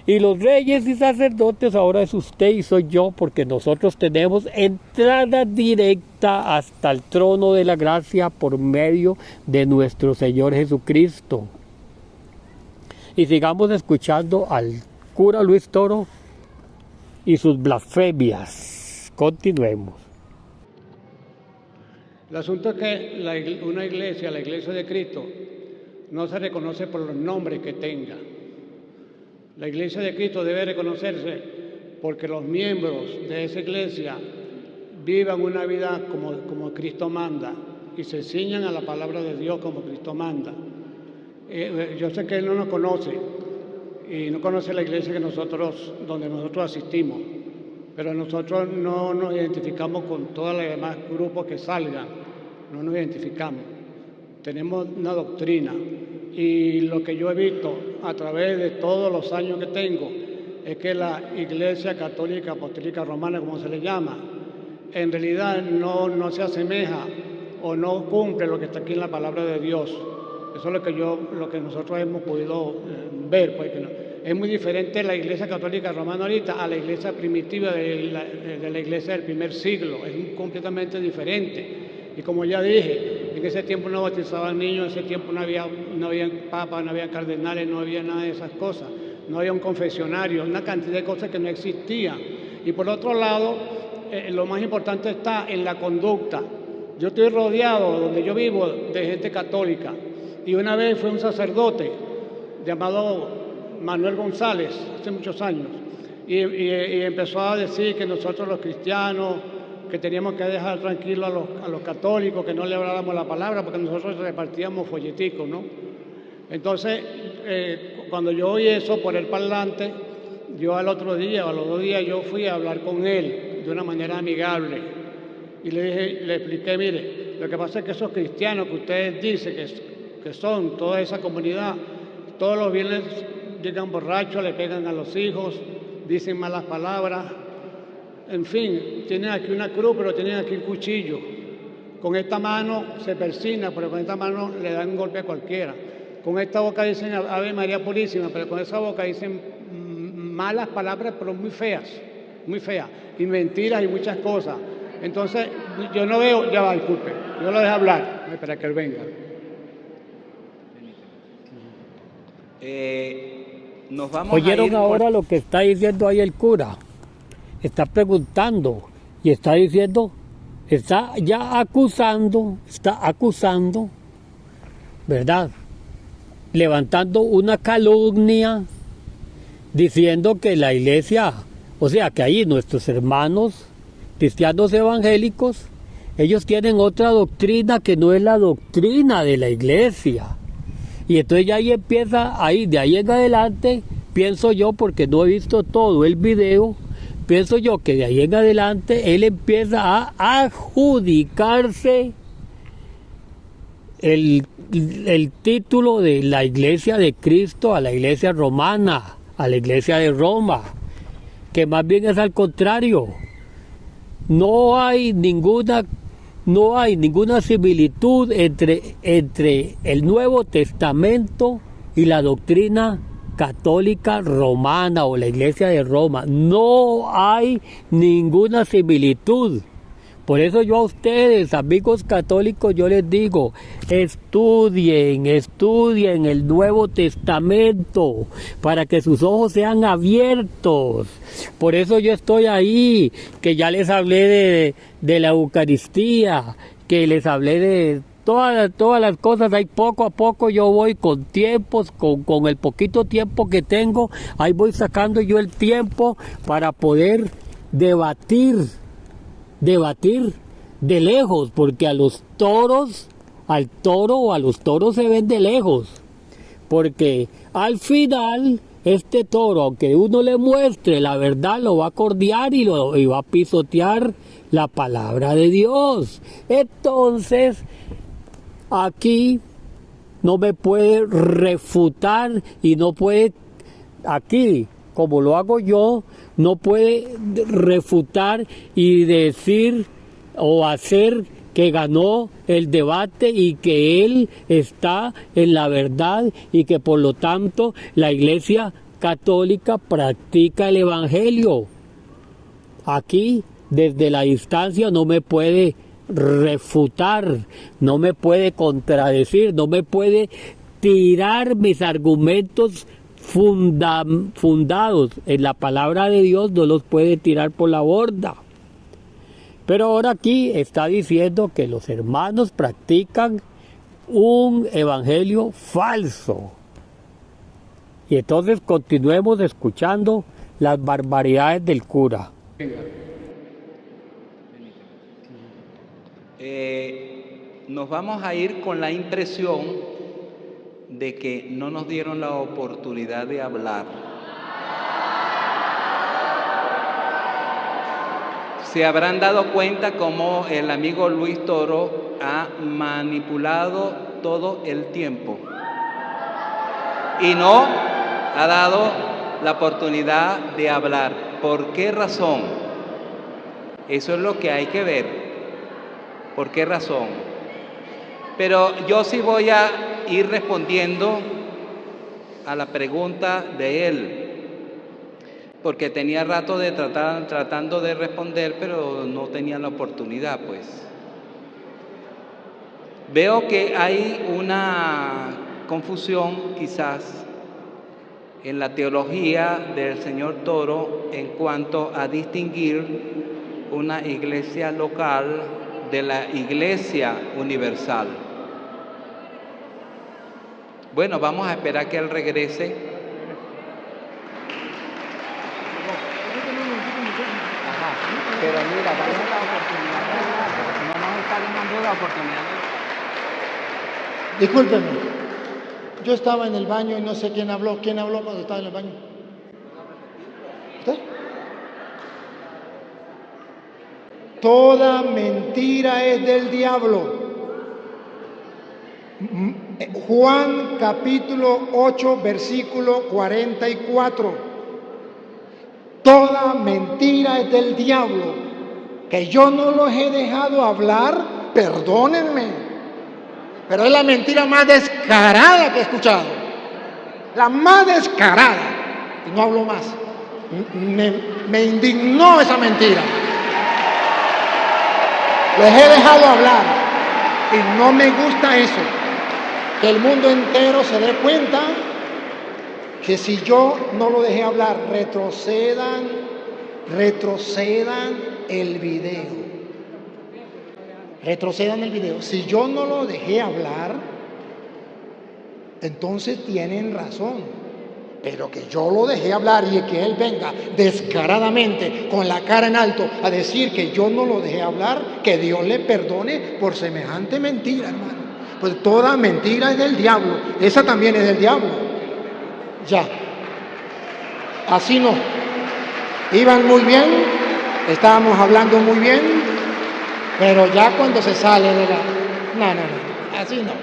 Y los reyes y sacerdotes ahora es usted y soy yo, porque nosotros tenemos entrada directa hasta el trono de la gracia por medio de nuestro Señor Jesucristo. Y sigamos escuchando al cura Luis Toro y sus blasfemias. Continuemos. El asunto es que una iglesia, la iglesia de Cristo, no se reconoce por los nombres que tenga. La iglesia de Cristo debe reconocerse porque los miembros de esa iglesia vivan una vida como Cristo manda y se ciñan a la palabra de Dios como Cristo manda. Yo sé que Él no nos conoce y no conoce la iglesia donde nosotros asistimos, pero nosotros no nos identificamos con todos los demás grupos que salgan, no nos identificamos. Tenemos una doctrina. Y lo que yo he visto a través de todos los años que tengo es que la Iglesia Católica Apostólica Romana, como se le llama, en realidad no se asemeja o no cumple lo que está aquí en la palabra de Dios. Eso es lo que nosotros hemos podido ver. Pues, es muy diferente la Iglesia Católica Romana ahorita a la Iglesia primitiva de la Iglesia del primer siglo. Es completamente diferente. Y como ya dije, en ese tiempo no bautizaban niños, en ese tiempo no había papas, no había cardenales, no había nada de esas cosas, no había un confesionario, una cantidad de cosas que no existían. Y por otro lado, lo más importante está en la conducta. Yo estoy rodeado, donde yo vivo, de gente católica. Y una vez fue un sacerdote llamado Manuel González, hace muchos años, y empezó a decir que nosotros los cristianos, que teníamos que dejar tranquilos a los católicos, que no le habláramos la palabra, porque nosotros repartíamos folleticos, ¿no? Entonces, cuando yo oí eso por el parlante, yo al otro día o a los 2 días yo fui a hablar con él de una manera amigable y le expliqué, mire, lo que pasa es que esos cristianos que ustedes dicen que son toda esa comunidad, todos los viernes llegan borrachos, le pegan a los hijos, dicen malas palabras. En fin, tienen aquí una cruz, pero tienen aquí un cuchillo. Con esta mano se persina, pero con esta mano le dan un golpe a cualquiera. Con esta boca dicen Ave María Purísima, pero con esa boca dicen malas palabras, pero muy feas, y mentiras y muchas cosas. Entonces, yo no veo, ya va, disculpe, yo lo dejo hablar, espera que él venga. Nos vamos ¿Oyeron a ir ahora lo que está diciendo ahí el cura? Está preguntando y está diciendo, está acusando, ¿verdad? Levantando una calumnia, diciendo que la iglesia, o sea, que ahí nuestros hermanos cristianos evangélicos, ellos tienen otra doctrina que no es la doctrina de la iglesia. Y entonces ya ahí empieza, de ahí en adelante, pienso yo, porque no he visto todo el video, pienso yo que de ahí en adelante él empieza a adjudicarse el título de la iglesia de Cristo a la iglesia romana, a la iglesia de Roma, que más bien es al contrario. no hay ninguna similitud entre el Nuevo Testamento y la doctrina católica romana o la Iglesia de Roma. No hay ninguna similitud. Por eso yo a ustedes, amigos católicos, yo les digo, estudien el Nuevo Testamento para que sus ojos sean abiertos. Por eso yo estoy ahí, que ya les hablé de la Eucaristía, que les hablé de todas las cosas. Ahí poco a poco yo voy con tiempos, con el poquito tiempo que tengo, ahí voy sacando yo el tiempo para poder debatir de lejos, porque al toro o a los toros se ven de lejos, porque al final este toro, aunque uno le muestre la verdad, lo va a cordear y va a pisotear la palabra de Dios. Entonces aquí no me puede refutar y no puede, aquí como lo hago yo, no puede refutar y decir o hacer que ganó el debate y que él está en la verdad y que por lo tanto la Iglesia Católica practica el Evangelio. Aquí, desde la distancia, no me puede refutar, no me puede contradecir, no me puede tirar mis argumentos fundados en la palabra de Dios, no los puede tirar por la borda. Pero ahora aquí está diciendo que los hermanos practican un evangelio falso. Y entonces continuemos escuchando las barbaridades del cura. Nos vamos a ir con la impresión de que no nos dieron la oportunidad de hablar. Se habrán dado cuenta cómo el amigo Luis Toro ha manipulado todo el tiempo y no ha dado la oportunidad de hablar. ¿Por qué razón? Eso es lo que hay que ver. ¿Por qué razón? Pero yo sí voy a ir respondiendo a la pregunta de él, porque tenía rato de tratando de responder, pero no tenía la oportunidad, pues. Veo que hay una confusión, quizás, en la teología del señor Toro en cuanto a distinguir una iglesia local de la iglesia universal. Bueno, vamos a esperar que él regrese. Ajá, pero mira, dame la oportunidad de hablar, porque si no nos está dando la oportunidad de... Discúlpenme, yo estaba en el baño y no sé quién habló. ¿Quién habló cuando estaba en el baño? ¿Usted? Toda mentira es del diablo. Juan capítulo 8, versículo 44. Toda mentira es del diablo. Que yo no los he dejado hablar, perdónenme, pero es la mentira más descarada que he escuchado. La más descarada. Y no hablo más. Me indignó esa mentira. Les he dejado hablar y no me gusta eso. Que el mundo entero se dé cuenta que si yo no lo dejé hablar, retrocedan el video. Retrocedan el video. Si yo no lo dejé hablar, entonces tienen razón. Pero que yo lo dejé hablar y que él venga descaradamente, con la cara en alto, a decir que yo no lo dejé hablar, que Dios le perdone por semejante mentira, hermano. Pues toda mentira es del diablo. Esa también es del diablo. Ya. Así no. Iban muy bien, estábamos hablando muy bien, pero ya cuando se sale de la... No, así no.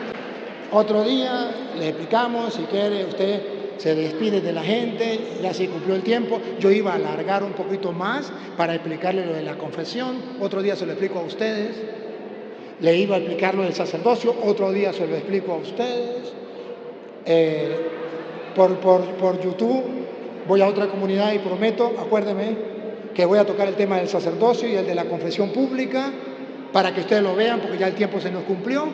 Otro día le explicamos, si quiere usted se despide de la gente, ya se cumplió el tiempo. Yo iba a alargar un poquito más para explicarle lo de la confesión, otro día se lo explico a ustedes. Le iba a explicar lo del sacerdocio, otro día se lo explico a ustedes. Por YouTube voy a otra comunidad y prometo, acuérdeme, que voy a tocar el tema del sacerdocio y el de la confesión pública para que ustedes lo vean, porque ya el tiempo se nos cumplió.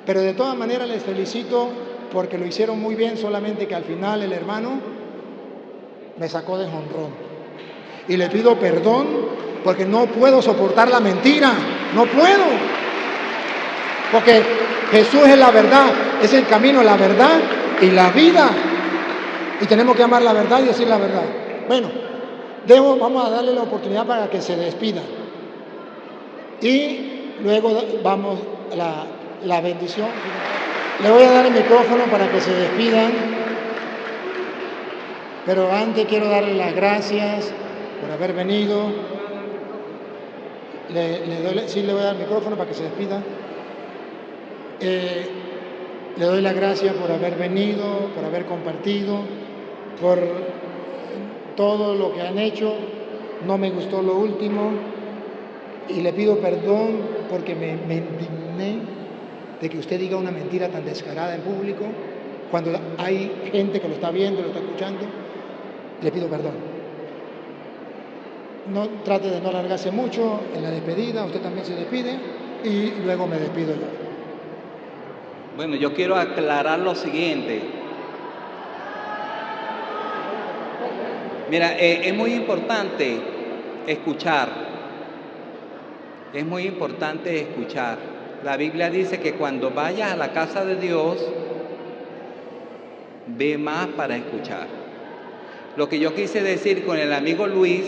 Pero de todas maneras les felicito porque lo hicieron muy bien, solamente que al final el hermano me sacó de jonrón. Y le pido perdón porque no puedo soportar la mentira, no puedo. Porque Jesús es la verdad, es el camino, la verdad y la vida. Y tenemos que amar la verdad y decir la verdad. Bueno, vamos a darle la oportunidad para que se despida. Y luego vamos a la bendición. Le voy a dar el micrófono para que se despidan. Pero antes quiero darle las gracias por haber venido. Sí, le voy a dar el micrófono para que se despida. Le doy las gracias por haber venido, por haber compartido, por todo lo que han hecho. No me gustó lo último y le pido perdón porque me indigné de que usted diga una mentira tan descarada en público cuando hay gente que lo está viendo, lo está escuchando. Le pido perdón. No trate de no alargarse mucho en la despedida, usted también se despide y luego me despido yo. Bueno, yo quiero aclarar lo siguiente. Mira, es muy importante escuchar. Es muy importante escuchar. La Biblia dice que cuando vayas a la casa de Dios, ve más para escuchar. Lo que yo quise decir con el amigo Luis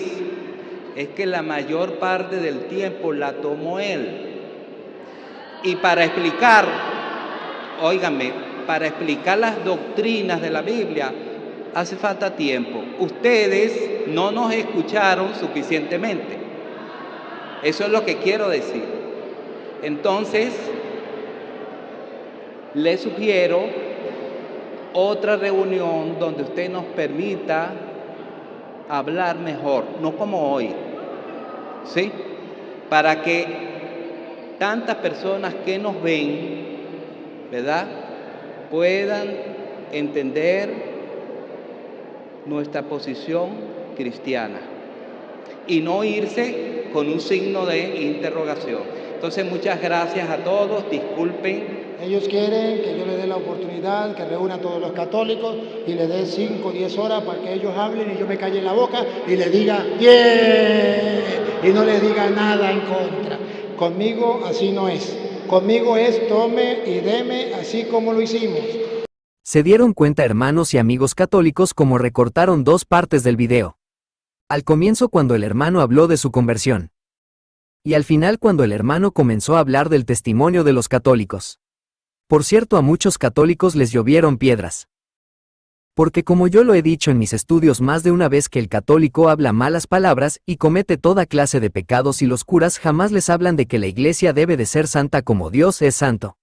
es que la mayor parte del tiempo la tomó él. Y para explicar, óigame, para explicar las doctrinas de la Biblia, hace falta tiempo. Ustedes no nos escucharon suficientemente. Eso es lo que quiero decir. Entonces, les sugiero otra reunión donde usted nos permita hablar mejor, no como hoy, ¿sí? Para que tantas personas que nos ven, ¿verdad?, puedan entender nuestra posición cristiana y no irse con un signo de interrogación. Entonces, muchas gracias a todos, disculpen. Ellos quieren que yo les dé la oportunidad, que reúna a todos los católicos y les dé 5 o 10 horas para que ellos hablen y yo me calle la boca y les diga bien y no les diga nada en contra. Conmigo así no es. Conmigo es tome y deme así como lo hicimos. Se dieron cuenta, hermanos y amigos católicos, como recortaron dos partes del video. Al comienzo, cuando el hermano habló de su conversión. Y al final, cuando el hermano comenzó a hablar del testimonio de los católicos. Por cierto, a muchos católicos les llovieron piedras. Porque como yo lo he dicho en mis estudios más de una vez, que el católico habla malas palabras y comete toda clase de pecados, y los curas jamás les hablan de que la Iglesia debe de ser santa como Dios es santo.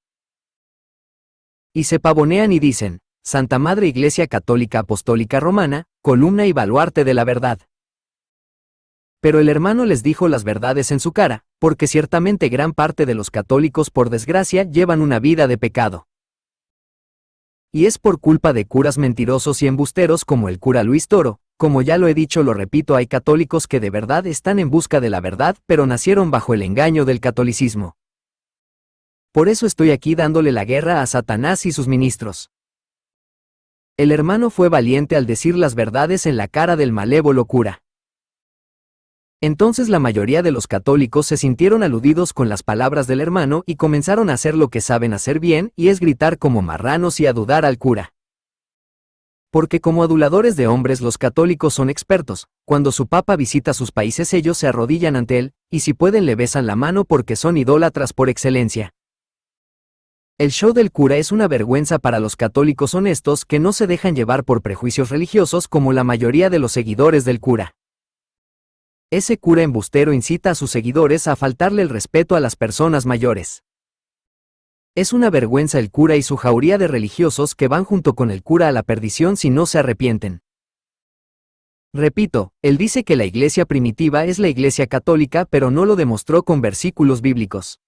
Y se pavonean y dicen: Santa Madre Iglesia Católica Apostólica Romana, columna y baluarte de la verdad. Pero el hermano les dijo las verdades en su cara, porque ciertamente gran parte de los católicos, por desgracia, llevan una vida de pecado. Y es por culpa de curas mentirosos y embusteros como el cura Luis Toro. Como ya lo he dicho, lo repito, hay católicos que de verdad están en busca de la verdad, pero nacieron bajo el engaño del catolicismo. Por eso estoy aquí dándole la guerra a Satanás y sus ministros. El hermano fue valiente al decir las verdades en la cara del malévolo cura. Entonces la mayoría de los católicos se sintieron aludidos con las palabras del hermano y comenzaron a hacer lo que saben hacer bien, y es gritar como marranos y a dudar al cura. Porque como aduladores de hombres los católicos son expertos. Cuando su papa visita sus países, ellos se arrodillan ante él, y si pueden le besan la mano, porque son idólatras por excelencia. El show del cura es una vergüenza para los católicos honestos que no se dejan llevar por prejuicios religiosos como la mayoría de los seguidores del cura. Ese cura embustero incita a sus seguidores a faltarle el respeto a las personas mayores. Es una vergüenza el cura y su jauría de religiosos que van junto con el cura a la perdición si no se arrepienten. Repito, él dice que la iglesia primitiva es la iglesia católica, pero no lo demostró con versículos bíblicos.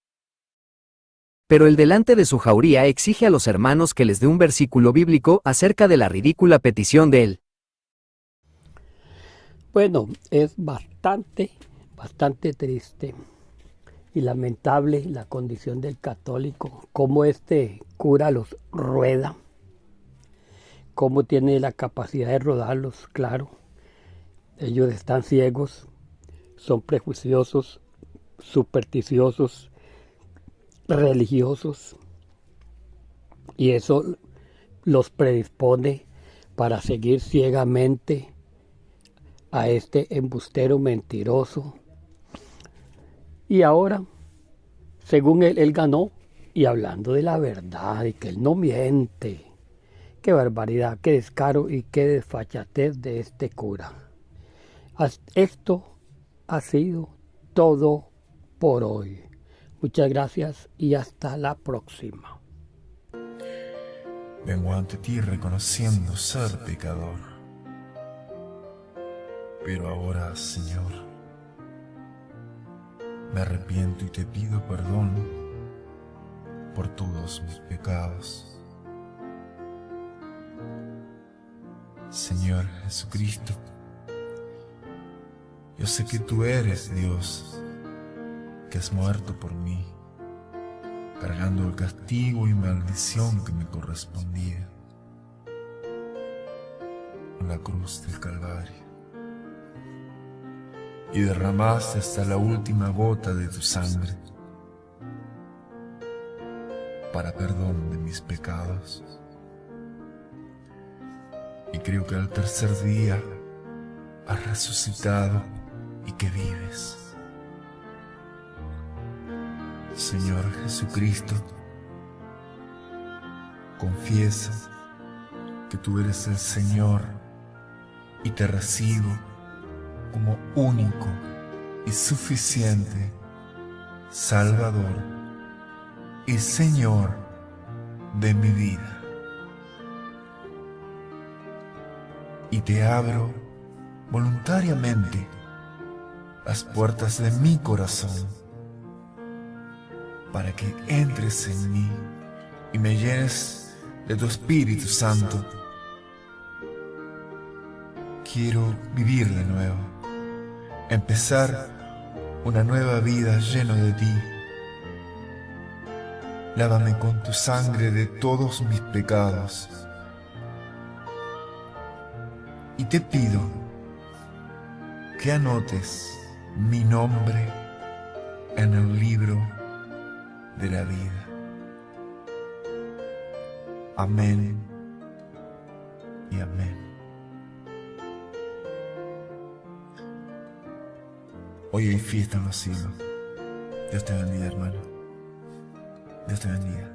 Pero el delante de su jauría exige a los hermanos que les dé un versículo bíblico acerca de la ridícula petición de él. Bueno, es bastante triste y lamentable la condición del católico, cómo este cura los rueda, cómo tiene la capacidad de rodarlos, claro. Ellos están ciegos, son prejuiciosos, supersticiosos, religiosos, y eso los predispone para seguir ciegamente a este embustero mentiroso. Y ahora, según él ganó, y hablando de la verdad y que él no miente. Qué barbaridad, qué descaro y qué desfachatez de este cura. Esto ha sido todo por hoy. Muchas gracias y hasta la próxima. Vengo ante ti reconociendo ser pecador. Pero ahora, Señor, me arrepiento y te pido perdón por todos mis pecados. Señor Jesucristo, yo sé que tú eres Dios, que has muerto por mí, cargando el castigo y maldición que me correspondía en la cruz del Calvario. Y derramaste hasta la última gota de tu sangre para perdón de mis pecados. Y creo que al tercer día has resucitado y que vives. Señor Jesucristo, confiesa que tú eres el Señor y te recibo como único y suficiente Salvador y Señor de mi vida. Y te abro voluntariamente las puertas de mi corazón para que entres en mí y me llenes de tu Espíritu Santo. Quiero vivir de nuevo, empezar una nueva vida lleno de ti. Lávame con tu sangre de todos mis pecados. Y te pido que anotes mi nombre en el libro de la vida. Amén y amén. Hoy hay fiesta en los cielos. Dios te bendiga, hermano. Dios te bendiga.